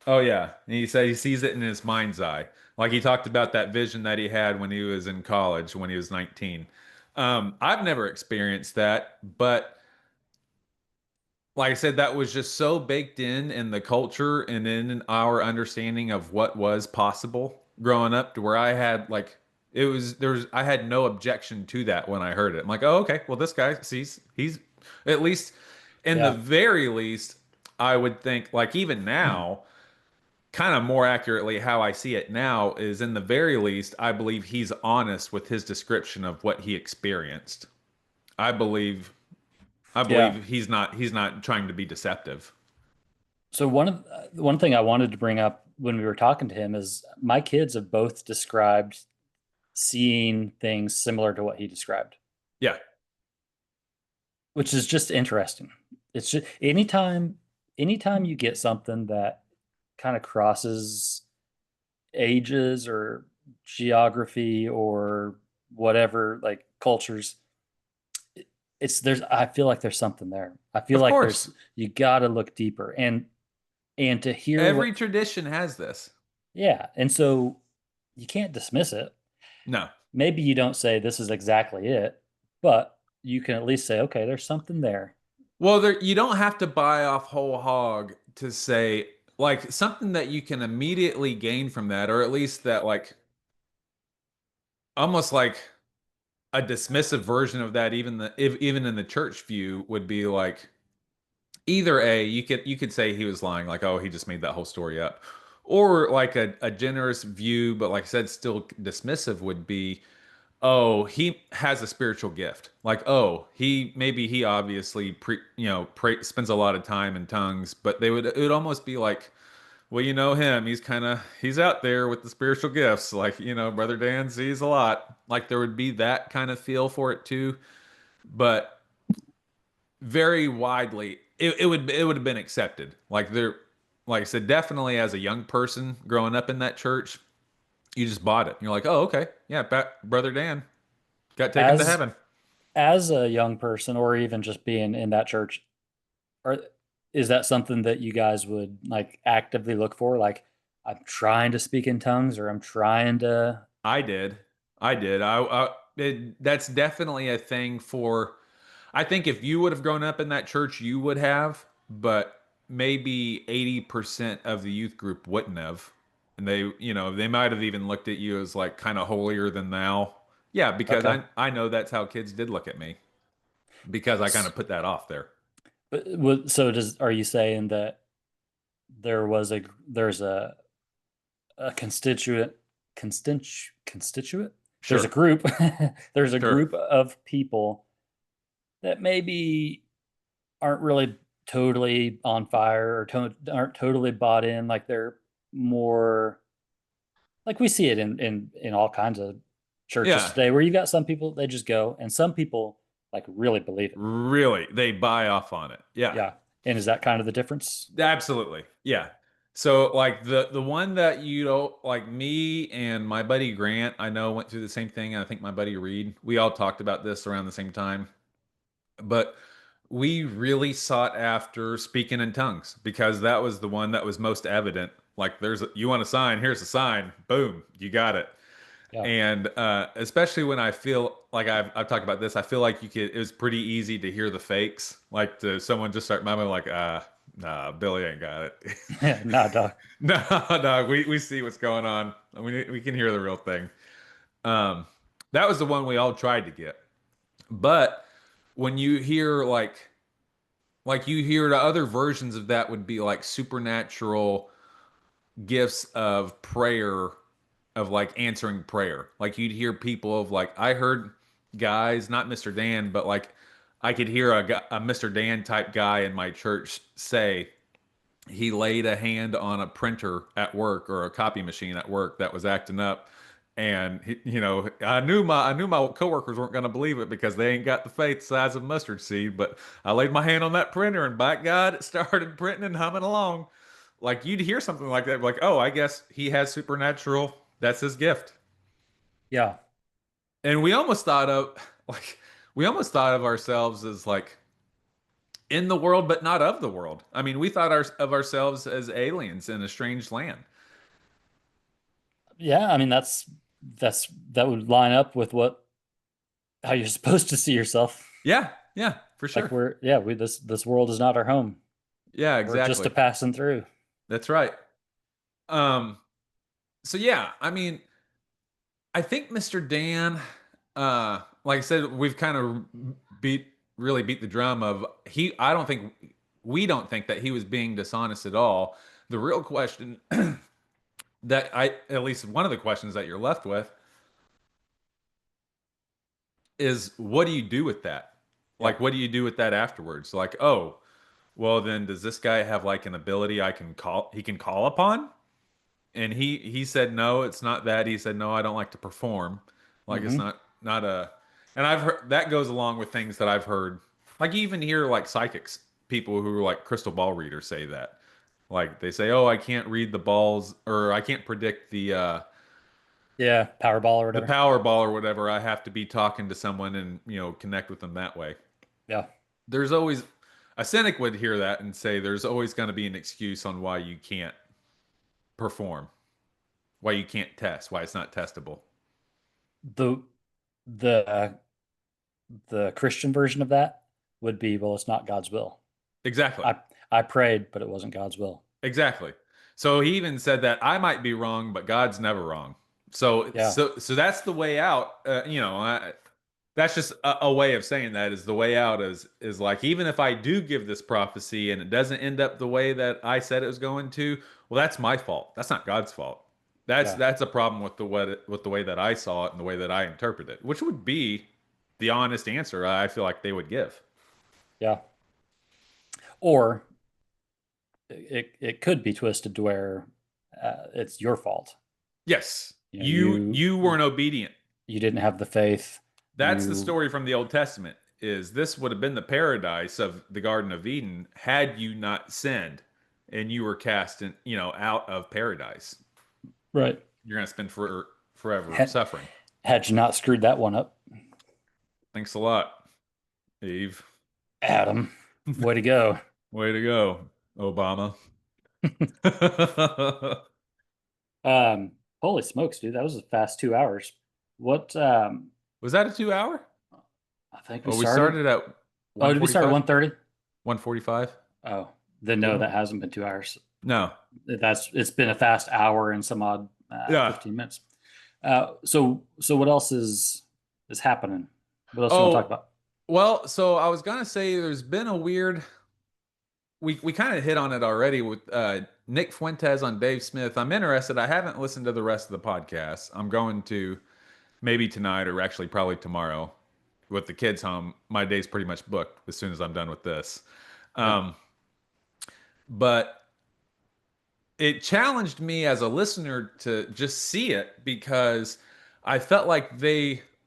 oh yeah, and he said he sees it in his mind's eye. Like he talked about that vision that he had when he was in college, when he was 19. I've never experienced that, but like I said, that was just so baked in the culture and in our understanding of what was possible growing up to where I had like I had no objection to that when I heard it. I'm like, oh, okay, well this guy sees he's at least in the Yeah. very least, I would think like even now, kind of more accurately how I see it now is in the very least, I believe he's honest with his description of what he experienced. I believe I Yeah. believe he's not trying to be deceptive. So one thing I wanted to bring up when we were talking to him is my kids have both described seeing things similar to what he described, Yeah, which is just interesting. It's just anytime you get something that kind of crosses ages or geography or whatever, like cultures, it's there's I feel like there's something there. I feel of like there's course. you got to look deeper and to hear Every what tradition has this. yeah, and so you can't dismiss it. No. Maybe you don't say this is exactly it, but you can at least say, okay, there's something there. Well, you don't have to buy off whole hog to say like something that you can immediately gain from that, or at least that like almost like a dismissive version of that, even in the church view would be like either a you could say he was lying, like oh he just made that whole story up, Or like a generous view, but like I said, still dismissive would be, oh, he has a spiritual gift. Like, oh, he obviously spends a lot of time in tongues, but it would almost be like, well, you know him, he's out there with the spiritual gifts. Like, Brother Dan sees a lot. Like there would be that kind of feel for it too, but very widely it would have been accepted. Like I said, definitely as a young person growing up in that church, you just bought it. You're like, oh, okay, yeah, Brother Dan got taken to As heaven. as a young person, or even just being in that church, are is that something that you guys would like actively look for? Like, I'm trying to speak in tongues, or I'm trying to. I did. I did. That's definitely a thing for. I think if you would have grown up in that church, you would have, but maybe 80% of the youth group wouldn't have. And they might have even looked at you as like kind of holier than thou. Yeah, because Okay. I know that's how kids did look at me because I kind S- of put that off there. So does are you saying that there's a constituent there's a Sure. group there's a Sure. group of people that maybe aren't really totally on fire, or aren't totally bought in, like they're more like we see it in all kinds of churches Yeah. today, where you got some people they just go, and some people like really believe it. Really, they buy off on it. Yeah. Yeah. And is that kind of the difference? Absolutely. Yeah. So like the one that like me and my buddy Grant, I know went through the same thing. And I think my buddy Reed, we all talked about this around the same time. But we really sought after speaking in tongues because that was the one that was most evident. Like you want a sign, here's a sign. Boom, you got it. Yeah. And especially when I feel like I've talked about this, I feel like it was pretty easy to hear the fakes. Like to someone just start mumbling like, nah, Billy ain't got it. Nah, dog. No, no, we see what's going on. We can hear the real thing. Um, that was the one we all tried to get. But when you hear like you hear the other versions of that would be like supernatural gifts of prayer, of like answering prayer. Like you'd hear people of like I heard guys, not Mr. Dan, but like I could hear a Mr. Dan type guy in my church say he laid a hand on a printer at work or a copy machine at work that was acting up. And I knew my coworkers weren't going to believe it because they ain't got the faith size of mustard seed. But I laid my hand on that printer, and by God, it started printing and humming along. Like you'd hear something like that, like, oh, I guess he has supernatural. That's his gift. Yeah. And we almost thought of like we almost thought of ourselves as like in the world, but not of the world. I mean, we thought of ourselves as aliens in a strange land. Yeah, I mean that would line up with what how you're supposed to see yourself. Yeah, yeah, for Like sure. we're yeah, we this world is not our home. Yeah, We're just a exactly. passing through. That's right. Um, so yeah, I mean, I think Mr. Dan, like I said, we've kind of really beat the drum of I don't think we don't think that he was being dishonest at all. The real question at least one of the questions that you're left with is what do you do with that? Yeah. Like, what do you do with that afterwards? Like, oh, well, then does this guy have like an ability he can call upon? And he said no, it's not that. He said no, I don't like to perform. Like it's Hmm. not a. And I've heard that goes along with things that I've heard. Like you even hear like psychics, people who are like crystal ball readers say that. Like they say, oh, I can't read the balls or I can't predict Yeah, Powerball or the whatever. Powerball or whatever. I have to be talking to someone and connect with them that way. Yeah. There's always a cynic would hear that and say there's always going to be an excuse on why you can't perform, why you can't test, why it's not testable. The the the Christian version of that would be, well, it's not God's will. Exactly. I I prayed, but it wasn't God's will. Exactly. So he even said that I might be wrong, but God's never wrong. So Yeah. so so that's the way out. That's just a way of saying that is the way out is like, even if I do give this prophecy and it doesn't end up the way that I said it was going to, well, that's my fault. That's not God's fault. Yeah. That's a problem with with the way that I saw it and the way that I interpret it, which would be the honest answer I feel like they would give. Yeah. Or it could be twisted to where it's your fault. Yes, You know, you weren't obedient. you didn't have the faith. That's the You story from the Old Testament. Is this would have been the paradise of the Garden of Eden had you not sinned and you were cast in, out of paradise. right. You're gonna spend forever Had, suffering. had you not screwed that one up, Thanks a lot, Eve. Adam, way to go. Way to go, Obama. Holy smokes, dude, that was a fast 2 hours. What Was that a 2 hour? I think we Oh, we started. started at Oh, did we start at 145? 1:30? 145? Oh, then no, that hasn't been 2 hours. No. It's been a fast hour and some odd Yeah. 15 minutes. So what else is happening? What else do you want to talk Oh, about? well, so I was gonna say there's been a weird we kind of hit on it already with Nick Fuentes on Dave Smith. I'm interested. I haven't listened to the rest of the podcast. I'm going to maybe tonight or actually probably tomorrow with the kids home. My day's pretty much booked as soon as I'm done with this. Yeah. Um, but it challenged me as a listener to just see it because I felt like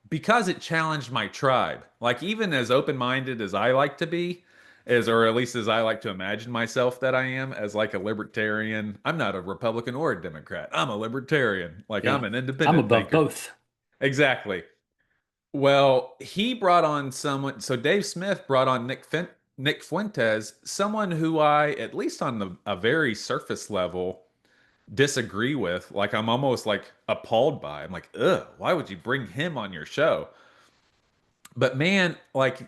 because it challenged my tribe. Like, even as open-minded as I like to be, or at least as I like to imagine myself that I am, as like a libertarian. I'm not a Republican or a Democrat. I'm a libertarian. Like, Yeah. I'm an I'm independent above thinker. both. Exactly. Well, he brought on someone. So Dave Smith brought on Nick Fuentes, someone who I, at least on a very surface level, disagree with. Like, I'm almost like appalled by. I'm like, ugh, why would you bring him on your show? But man, like,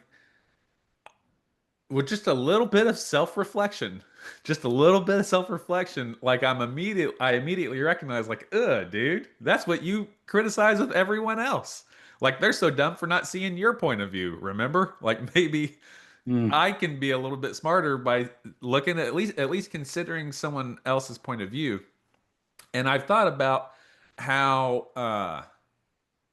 with just a little bit of self-reflection, just a little bit of self-reflection, like, I immediately recognize, like, ugh, dude, that's what you criticize with everyone else. Like, they're so dumb for not seeing your point of view. Remember? Like, maybe Mm, I can be a little bit smarter by looking at least considering someone else's point of view. And I've thought about how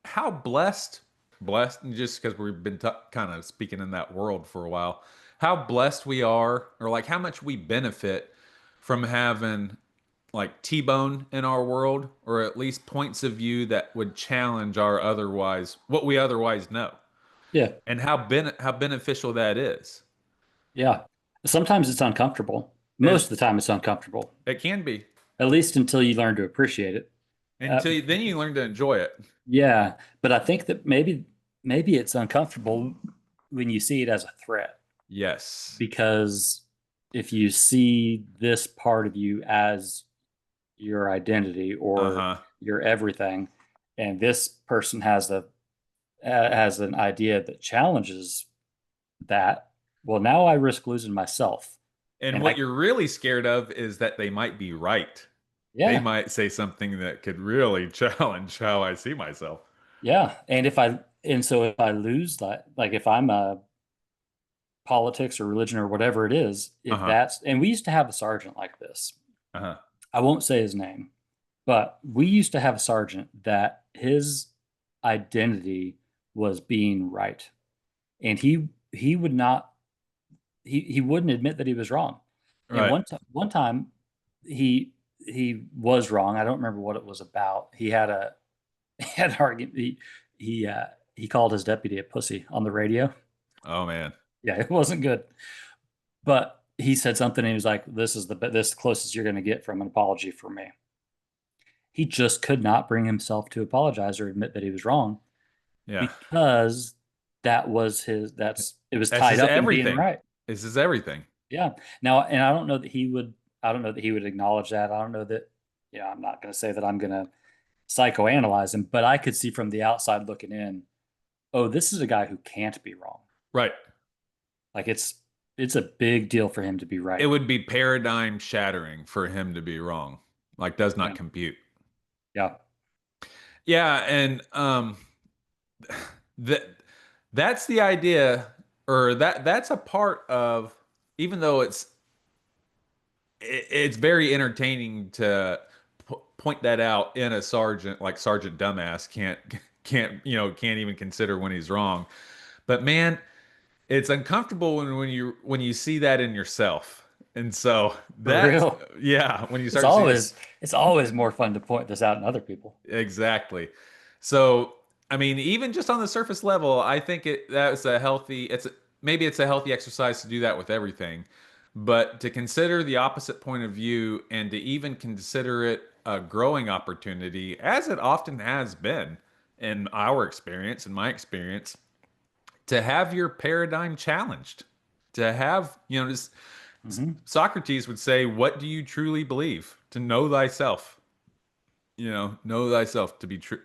how blessed, and just because we've been kind of speaking in that world for a while, how blessed we are, or like how much we benefit from having like T-bone in our world, or at least points of view that would challenge our otherwise what we otherwise know, yeah. and how beneficial that is. Yeah. Sometimes it's uncomfortable. Most And of the time it's uncomfortable, it can be at least until you learn to appreciate it. Uh, then you learn to enjoy it. yeah, but I think that maybe it's uncomfortable when you see it as a threat, Yes. because if you see this part of you as your identity or Uh-huh. your everything, and this person has an idea that challenges that, well, now I risk losing myself. And And what you're really scared of is that they might be right. They yeah, might say something that could really challenge how I see myself. yeah. And so if I lose that, like if I'm a politics or religion or whatever it is, if Uh-huh. that's, and we used to have a sergeant like this. Uh-huh. I won't say his name, but we used to have a sergeant that his identity was being right. And he would not he wouldn't admit that he was wrong. And Right. one time he was wrong. I don't remember what it was about. He had a he had an argument. He called his deputy a pussy on the radio. Oh man. Yeah, it wasn't good. But he said something and he was like, this is the closest you're going to get from an apology from me. He just could not bring himself to apologize or admit that he was wrong, Yeah. because it was This tied is up in being everything. right. This is everything. Yeah. Now, and I don't know that he would acknowledge that. I don't know that, I'm not going to say that I'm going to psychoanalyze him, but I could see from the outside looking in, oh, this is a guy who can't be wrong. Right. Like it's a big deal for him to be It right. would be paradigm shattering for him to be wrong. Like, does not Yeah. compute. Yeah. Yeah, and that That's the idea, or that's a part of, even though it's very entertaining to point that out in a sergeant like Sergeant Dumbass can't even consider when he's wrong. But man, it's uncomfortable when you see that in yourself. And so For that's real. yeah, when you It's start to see it. always it's always more fun to point this out in other people. Exactly. So, I mean, even just on the surface level, I think that's a healthy, maybe it's a healthy exercise to do that with everything. But to consider the opposite point of view and to even consider it a growing opportunity, as it often has been in our experience, in my experience, to have your paradigm challenged, to have, just Hmm. Socrates would say, "What do you truly believe? To know thyself." Know thyself to be true.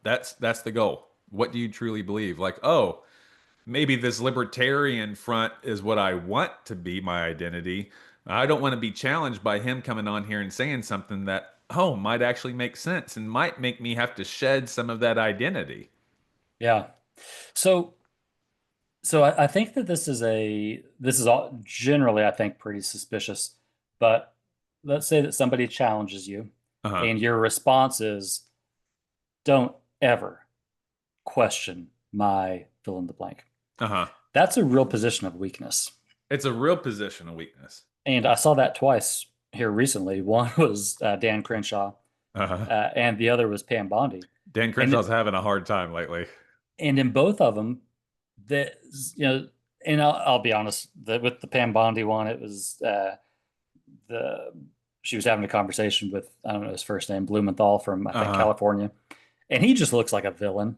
That's the goal. What do you truly believe? Like, oh, maybe this libertarian front is what I want to be my identity. I don't want to be challenged by him coming on here and saying something that, oh, might actually make sense and might make me have to shed some of that identity. Yeah. So I think that this is all generally, I think, pretty suspicious. But let's say that somebody challenges you Uh-huh. and your response is, don't ever question my fill in the blank. Uh-huh. That's a real position of weakness. It's a real position of weakness. And I saw that twice here recently. One was Dan Crenshaw, Uh-huh. and the other was Pam Bondi. Dan And Crenshaw's having a hard time lately. in both of them, that you know, and I'll be honest, that with the Pam Bondi one, it was the she was having a conversation with, I don't know his first name, Blumenthal from, I think, Uh-huh. California, and he just looks like a villain.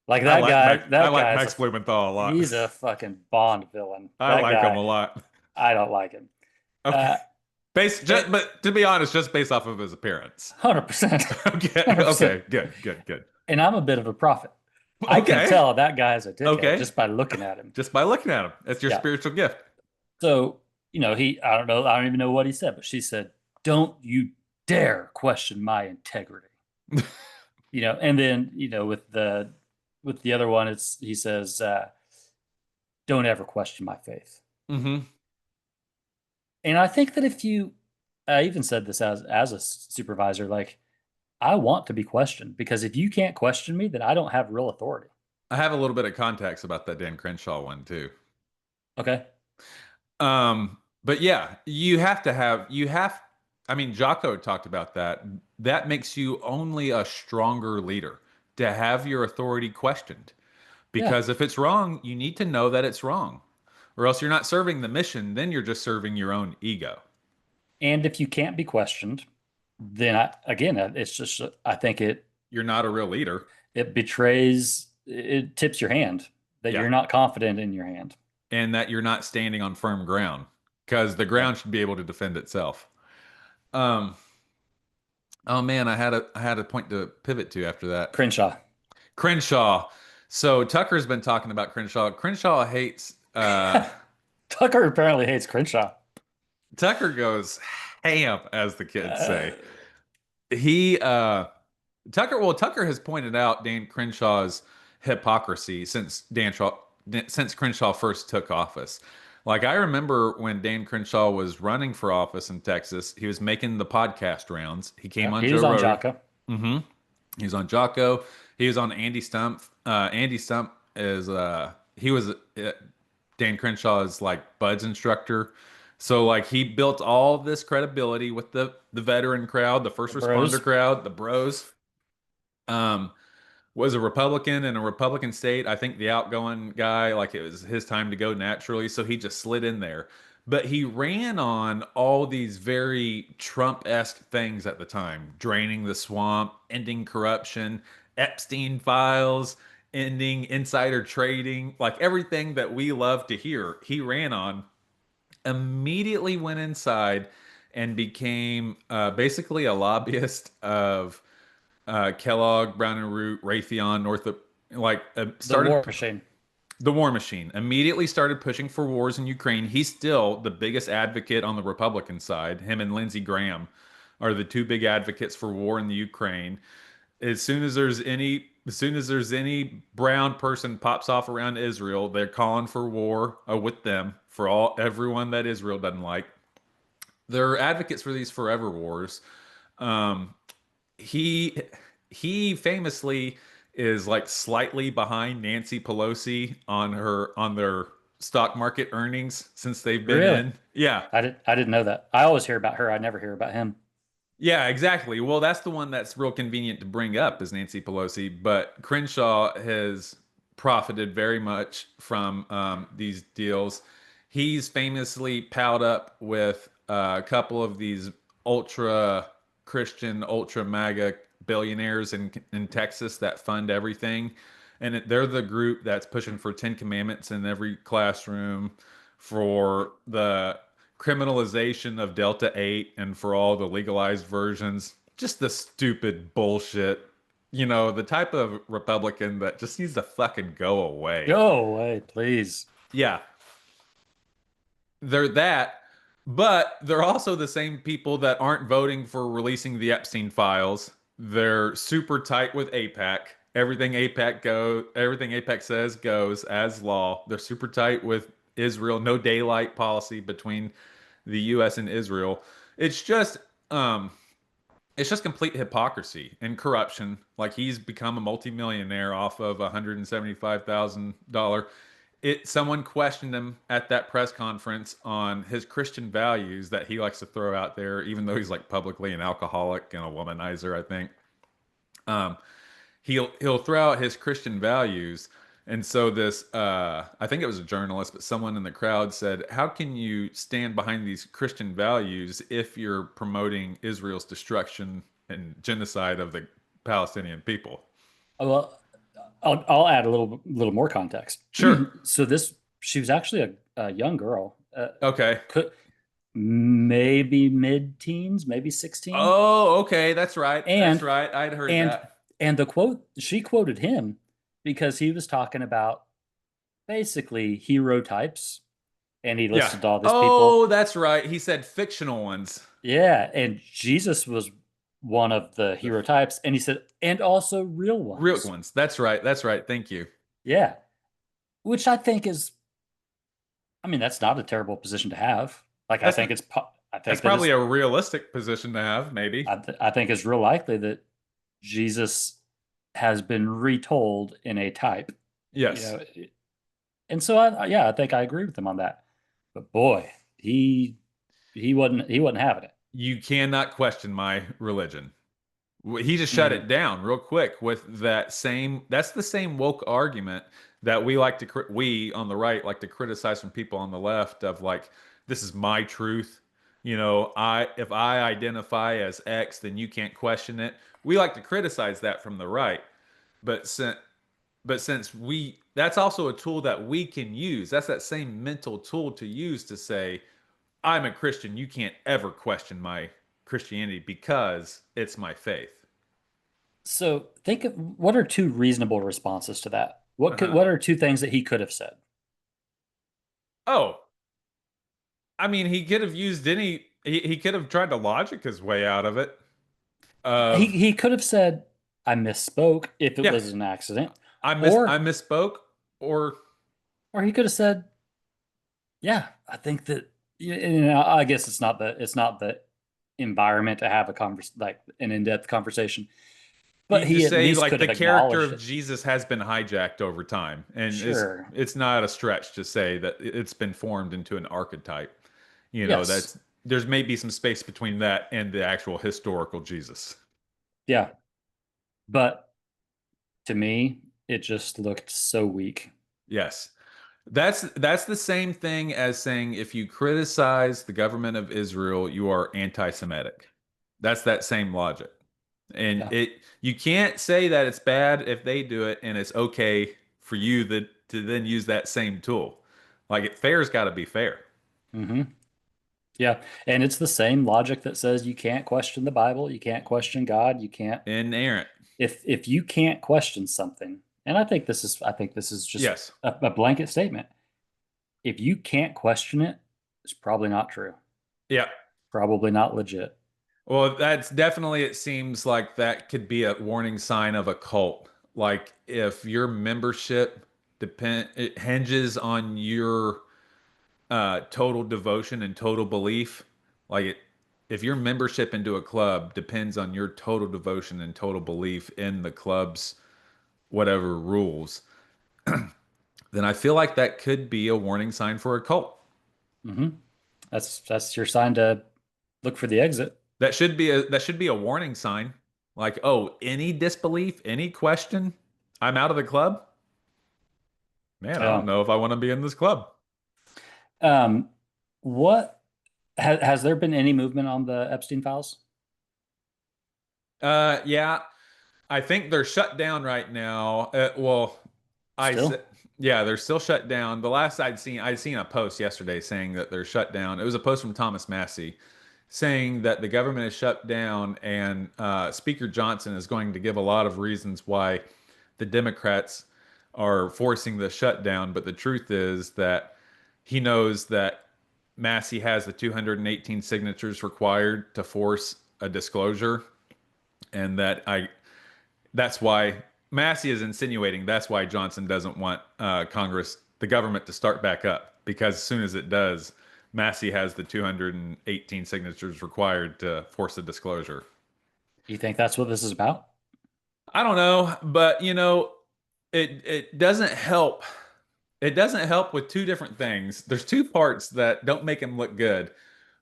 Like I that like guy, Max. I that like guy's Max Blumenthal a lot. he's a fucking Bond villain. I That like him guy, a lot. I don't like him. Okay. Uh, But to be honest, just based off of his appearance. 100%, Okay. 100%. Okay. Good. Good. Good. And I'm a bit of a prophet. I can Okay. tell that guy's a dickhead Okay. just by looking at him. Just by looking at him, it's your Yeah. spiritual gift. So, I don't know, I don't even know what he said, but she said, "Don't you dare question my integrity." And then, with the other one, he says, "Don't ever question my faith." Hmm. And I think that I even said this as a supervisor, like, I want to be questioned, because if you can't question me, then I don't have real authority. I have a little bit of context about that Dan Crenshaw one too. Okay. But yeah, I mean, Jocko talked about that. That makes you only a stronger leader to have your authority questioned. Yeah. Because if it's wrong, you need to know that it's wrong, or else you're not serving the mission, then you're just serving your own ego. And if you can't be questioned, then again, it's just, I think You're not a real leader. it tips your hand that Yeah. you're not confident in your hand. And that you're not standing on firm ground because the Yeah. ground should be able to defend itself. Um, oh man, I had a point to pivot to after that. Crenshaw. Crenshaw. So Tucker's been talking about Crenshaw. Crenshaw hates Tucker apparently hates Crenshaw. Tucker goes ham, as the kids Uh, say. He Tucker has pointed out Dan Crenshaw's hypocrisy since Crenshaw first took office. Like I remember when Dan Crenshaw was running for office in Texas, he was making the podcast rounds. He came yeah, on he Joe was on Rogan. Jocko. Hmm. He was on Jocko. He was on Andy Stump. Andy Stump is he was Dan Crenshaw's like Bud's instructor. So like he built all this credibility with the veteran crowd, the first The responder Bros. crowd, the bros. Um, was a Republican in a Republican state. I think the outgoing guy, like it was his time to go naturally, so he just slid in there. But he ran on all these very Trump-esque things at the time, draining the swamp, ending corruption, Epstein files, ending insider trading, like everything that we love to hear. He ran on, immediately went inside and became basically a lobbyist of Kellogg, Brown and Root, Raytheon, Northrop, like The started War Machine. the war machine. Immediately started pushing for wars in Ukraine. He's still the biggest advocate on the Republican side. Him and Lindsey Graham are the two big advocates for war in the Ukraine. As soon as there's any brown person pops off around Israel, they're calling for war with them for everyone that Israel doesn't like. They're advocates for these forever wars. Um, he he famously is like slightly behind Nancy Pelosi on their stock market earnings since they've been Really? in. Yeah. I didn't know that. I always hear about her. I never hear about him. Yeah, exactly. Well, that's the one that's real convenient to bring up is Nancy Pelosi, but Crenshaw has profited very much from these deals. He's famously palled up with a couple of these ultra Christian, ultra MAGA billionaires in Texas that fund everything. And they're the group that's pushing for 10 commandments in every classroom, for the criminalization of Delta 8 and for all the legalized versions. Just the stupid bullshit. You know, the type of Republican that just needs to fucking go away. Go away, please. Yeah, they're that, but they're also the same people that aren't voting for releasing the Epstein files. They're super tight with APAC. Everything APAC says goes as law. They're super tight with Israel. No daylight policy between the U.S. and Israel. It's just um, it's just complete hypocrisy and corruption. Like he's become a multimillionaire off of $175,000. Someone questioned him at that press conference on his Christian values that he likes to throw out there, even though he's like publicly an alcoholic and a womanizer, I think. Um, he'll throw out his Christian values. And so this I think it was a journalist, but someone in the crowd said, "How can you stand behind these Christian values if you're promoting Israel's destruction and genocide of the Palestinian people?" Well, I'll add a little more context. Sure. So she was actually a young girl, Okay. could maybe mid-teens, maybe 16. Oh, okay. That's right. That's And right. I'd heard and that. and the quote she quoted him because he was talking about basically hero types, and he Yeah. listed all these people. Oh, that's right. He said fictional ones. Yeah, and Jesus was one of the The hero types, and he said, and also real real ones. ones. That's right. That's right. Thank you. Yeah, which I think is, I mean, that's not a terrible position to have. Like, That's I that's think that probably is, a realistic position to have, maybe. I think it's real likely that Jesus has been retold in a type, you Yes. know, and so yeah, I think I agree with him on that. But boy, he wasn't having it. You cannot question my religion. He just shut Mhm. it down real quick with that's the same woke argument that we on the right like to criticize from people on the left of like, this is my truth. You know, if I identify as X, then you can't question it. We like to criticize that from the right. But since that's also a tool that we can use. That's that same mental tool to use to say, I'm a Christian. You can't ever question my Christianity because it's my faith. So think of what are two reasonable responses to that? Uh-huh. What are two things that he could have said? Oh, I mean, he could have tried to logic his way out of it. Of He could have said, I misspoke if it Yeah, was an accident. I Or misspoke, or he could have said, yeah, I think that, I guess it's not the environment to have a like an in-depth conversation, but you he just at say least like could the have character acknowledged of it. Jesus has been hijacked over time, and Sure. it's not a stretch to say that it's been formed into an archetype. You know, Yes. that's there's maybe some space between that and the actual historical Jesus. Yeah. But to me, it just looked so weak. Yes. That's the same thing as saying if you criticize the government of Israel, you are anti-Semitic. That's that same logic. And Yeah. you can't say that it's bad if they do it and it's okay for you to then use that same tool. Like fair's got to be fair. hmm Yeah. And it's the same logic that says you can't question the Bible, you can't question God, you can't Inerrant. if you can't question something, and I think this is just Yes. a blanket statement. If you can't question it, it's probably not true. Yeah. Probably not legit. Well, that's definitely, it seems like that could be a warning sign of a cult. Like if your membership it hinges on your total devotion and total belief, like if your membership into a club depends on your total devotion and total belief in the club's whatever rules, then I feel like that could be a warning sign for a cult. Hmm. That's your sign to look for the exit. That should be a warning sign. Like, oh, any disbelief, any question, I'm out of the club. Man, I don't Yeah. know if I want to be in this club. Um, what has there been any movement on the Epstein files Yeah, I think they're shut down right now. Well, I still? said, yeah, they're still shut down. The last I'd seen a post yesterday saying that they're shut down. It was a post from Thomas Massey saying that the government is shut down, and Speaker Johnson is going to give a lot of reasons why the Democrats are forcing the shutdown. But the truth is that he knows that Massey has the 218 signatures required to force a disclosure, and that's why Massey is insinuating that's why Johnson doesn't want Congress, the government, to start back up, because as soon as it does, Massey has the 218 signatures required to force a disclosure. You think that's what this is about? I don't know, but it doesn't help. It doesn't help with two different things. There's two parts that don't make him look good.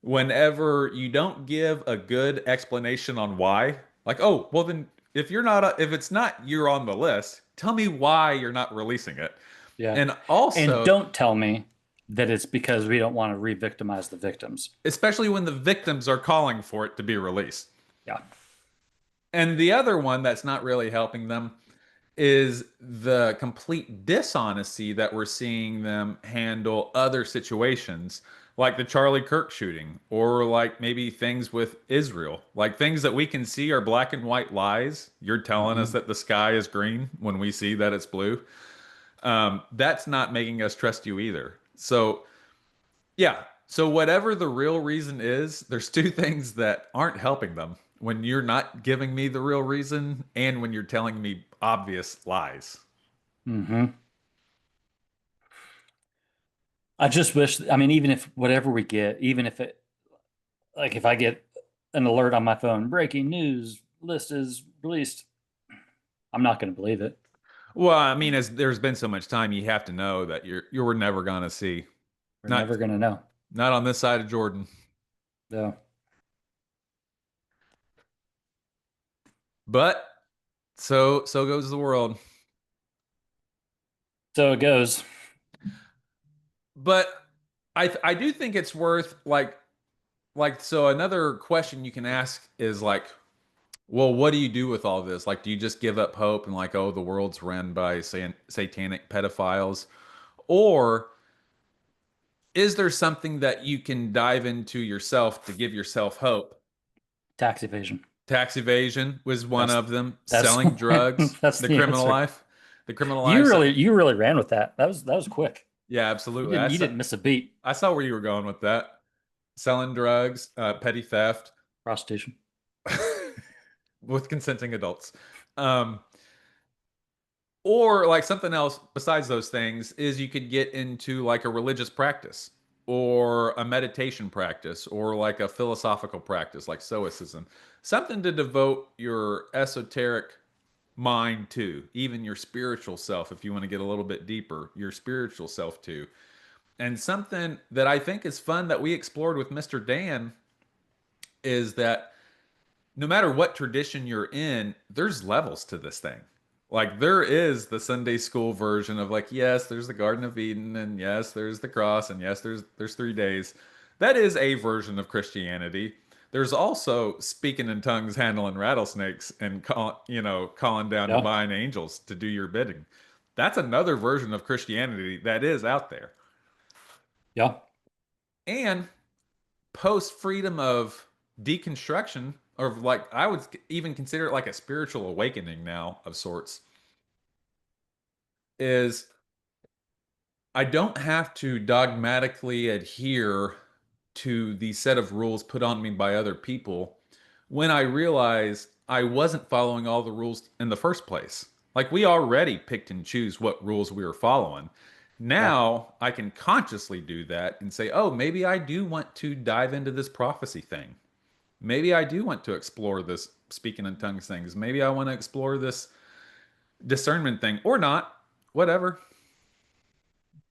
Whenever you don't give a good explanation on why, like, oh, well then if it's not you're on the list, tell me why you're not releasing it. Yeah. And And also, don't tell me that it's because we don't want to re-victimize the victims. especially when the victims are calling for it to be released. Yeah. And the other one that's not really helping them is the complete dishonesty that we're seeing them handle other situations, like the Charlie Kirk shooting, or like maybe things with Israel, like things that we can see are black and white lies. You're telling us Hmm. that the sky is green when we see that it's blue. That's not making us trust you either. So, yeah. So, whatever the real reason is, there's two things that aren't helping them: when you're not giving me the real reason, and when you're telling me obvious lies. Hmm. I just wish, I mean, even if whatever we get, even if it, like if I get an alert on my phone, breaking news, list is released, I'm not going to believe it. Well, I mean, as there's been so much time, you have to know that you're never gonna see. We're Not never going to know. not on this side of Jordan. So, But so goes the world. so it goes. But I do think it's worth so another question you can ask is like, well, what do you do with all this? Like, do you just give up hope and like, oh, the world's run by satanic pedophiles? Or is there something that you can dive into yourself to give yourself hope? Tax evasion. Tax evasion was one That's of them. that's Selling drugs, that's the the criminal answer. life, the criminal life. You really ran with that. That was quick. Yeah, You absolutely. didn't you didn't miss a beat. I saw where you were going with that. Selling drugs, petty theft Prostitution. with consenting adults. Um, or like something else besides those things is you could get into like a religious practice or a meditation practice or like a philosophical practice like stoicism. Something to devote your esoteric mind to, even your spiritual self, if you want to get a little bit deeper, your spiritual self to. And something that I think is fun that we explored with Mr. Dan is that no matter what tradition you're in, there's levels to this thing. Like there is the Sunday school version of like, yes, there's the Garden of Eden, and yes, there's the cross, and yes, there's 3 days. That is a version of Christianity. There's also speaking in tongues, handling rattlesnakes, and calling down Yeah. divine angels to do your bidding. That's another version of Christianity that is out there. Yeah. And post freedom of deconstruction, or like I would even consider it like a spiritual awakening now of sorts, is I don't have to dogmatically adhere to the set of rules put on me by other people when I realized I wasn't following all the rules in the first place. Like we already picked and choose what rules we were following. Yeah. Now I can consciously do that and say, oh, maybe I do want to dive into this prophecy thing. Maybe I do want to explore this speaking in tongues things. Maybe I want to explore this discernment thing or not. Whatever.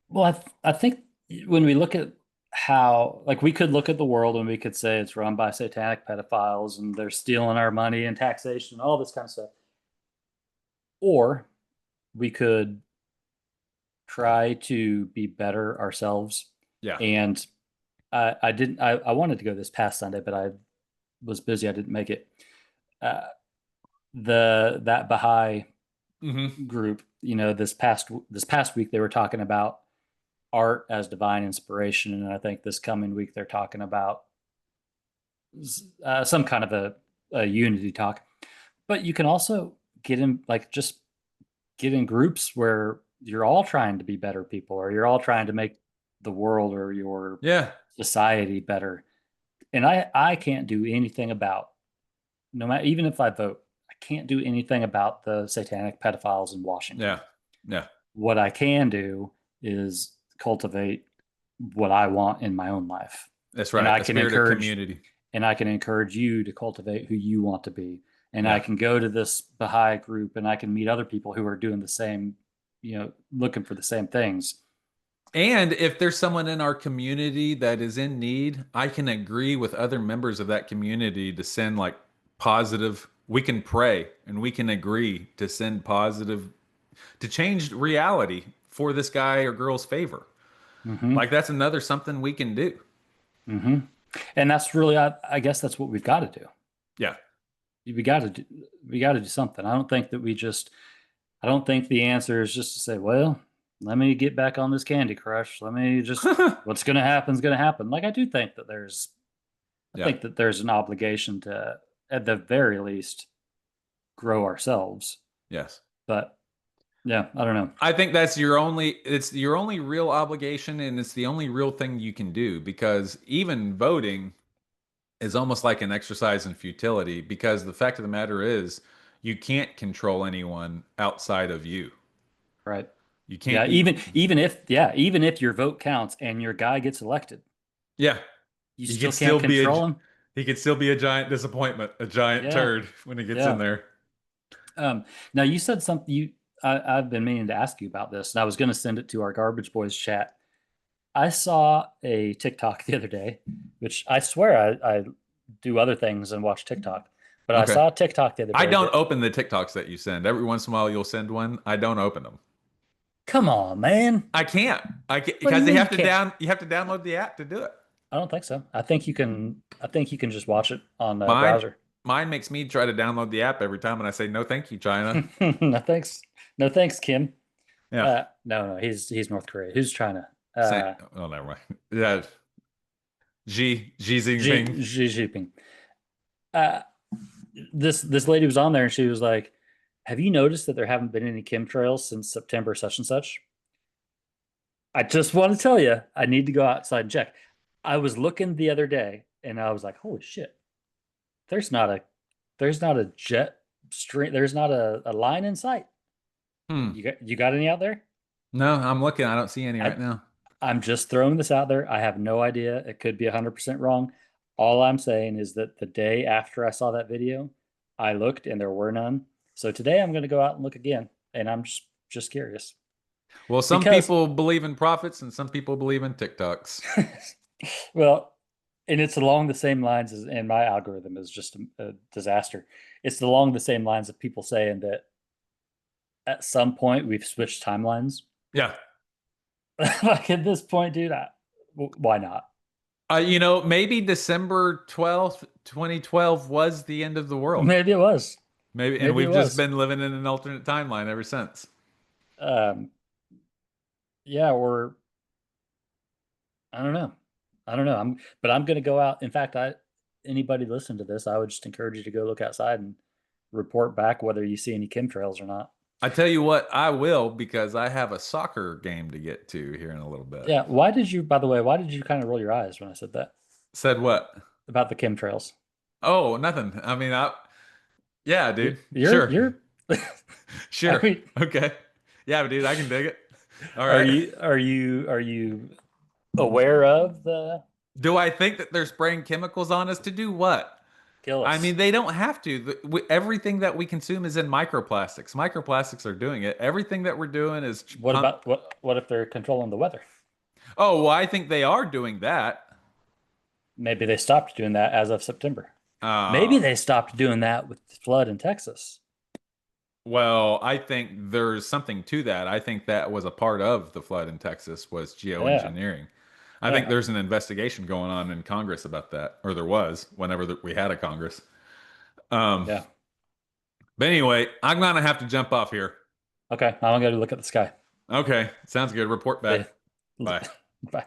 Well, I think when we look at how, like, we could look at the world and we could say it's run by satanic pedophiles and they're stealing our money and taxation and all this kind of stuff. Or we could try to be better ourselves. Yeah. And I didn't, I wanted to go this past Sunday, but I was busy. I didn't make it. Uh, that Baha'i Hmm. group, this past week they were talking about art as divine inspiration, and I think this coming week they're talking about some kind of a unity talk. But you can also get in, like, just get in groups where you're all trying to be better people, or you're all trying to make the world or your Yeah. society better. And I can't do anything about, no matter, even if I vote, I can't do anything about the satanic pedophiles in Washington. Yeah. Yeah. What I can do is cultivate what I want in my own life. That's And right. I A can spirit of encourage community. and I can encourage you to cultivate who you want to be. And I Yeah. can go to this Baha'i group and I can meet other people who are doing the same, looking for the same things. And if there's someone in our community that is in need, I can agree with other members of that community to send like positive, we can pray and we can agree to send positive, to change reality for this guy or girl's favor. Hmm. Like that's another something we can do. Hmm. And that's really, I guess that's what we've got to do. Yeah. We got to do, we got to do something. I don't think the answer is just to say, well, let me get back on this Candy Crush. Let me just, what's going to happen is going to happen. Like, I Yeah. think that there's an obligation to, at the very least, grow ourselves. Yes. But yeah, I don't know. I think that's it's your only real obligation and it's the only real thing you can do because even voting is almost like an exercise in futility because the fact of the matter is you can't control anyone outside of you. Right. You Yeah. can't Even if your vote counts and your guy gets elected, yeah. you He still could can't still be control him. he could still be a giant disappointment, a giant Yeah. turd when he gets in Yeah. there. Now you said something I've been meaning to ask you about this, and I was going to send it to our Garbage Boys chat. I saw a TikTok the other day, which I swear I do other things and watch TikTok, but I Okay. saw a TikTok the other I day don't that, open the TikToks that you send. Every once in a while you'll send one. I don't open them. come on, man. I can't. I can't What do because you they mean you have to can't? you have to download the app to do it. I don't think so. I think you can just watch it on the Mine browser. mine makes me try to download the app every time and I say no thank you, China. No thanks. No thanks, Kim. Yeah. No, he's North Korea. Who's China? Say, oh, never mind. Yeah. Xi Jinping. Xi Jinping. Uh, this lady was on there and she was like, "Have you noticed that there haven't been any chemtrails since September such and such?" I just want to tell you, I need to go outside and check. I was looking the other day and I was like, "Holy shit! There's not a there's not a jet stream. There's not a line in sight. Hmm. You got any out there?" No, I'm looking. I don't see any I right now. I'm just throwing this out there. I have no idea. It could be 100% wrong. All I'm saying is that the day after I saw that video, I looked and there were none. So today I'm going to go out and look again, and I'm just curious Well, some because, people believe in prophets and some people believe in TikToks. well, and it's along the same lines as, and my algorithm is just a disaster. It's along the same lines of people saying that at some point we've switched timelines. Yeah. Like at this point, dude, why not? Maybe December 12th, 2012 was the end of the world. Maybe it was. Maybe, and Maybe it we've just was. been living in an alternate timeline ever since. Um, yeah, or I don't know. I don't know. I'm going to go out. In fact, anybody listen to this, I would just encourage you to go look outside and report back whether you see any chemtrails or not. I tell you what, I will because I have a soccer game to get to here in a little bit. Yeah. By the way, why did you kind of roll your eyes when I said that Said what? about the chemtrails? Oh, nothing. I mean, yeah, dude. You're Sure. you're I Sure. mean, Okay. Yeah, dude, I can dig it. All are right. you aware of the Do I think that they're spraying chemicals on us to do what? kill I mean, us? they don't have to. Everything that we consume is in microplastics. Microplastics are doing it. Everything that we're doing is What about what if they're controlling the weather? Oh, well, I think they are doing that. Maybe they stopped doing that as of September. Maybe Uh, they stopped doing that with the flood in Texas. well, I think there's something to that. I think that was a part of the flood in Texas was Yeah, geoengineering. I think yeah, there's an investigation going on in Congress about that, or there was whenever we had a Congress. Um, yeah. but anyway, I'm gonna have to jump off here. Okay, I'm gonna go look at the sky. Okay, sounds good. Report See back. ya. Bye. Bye.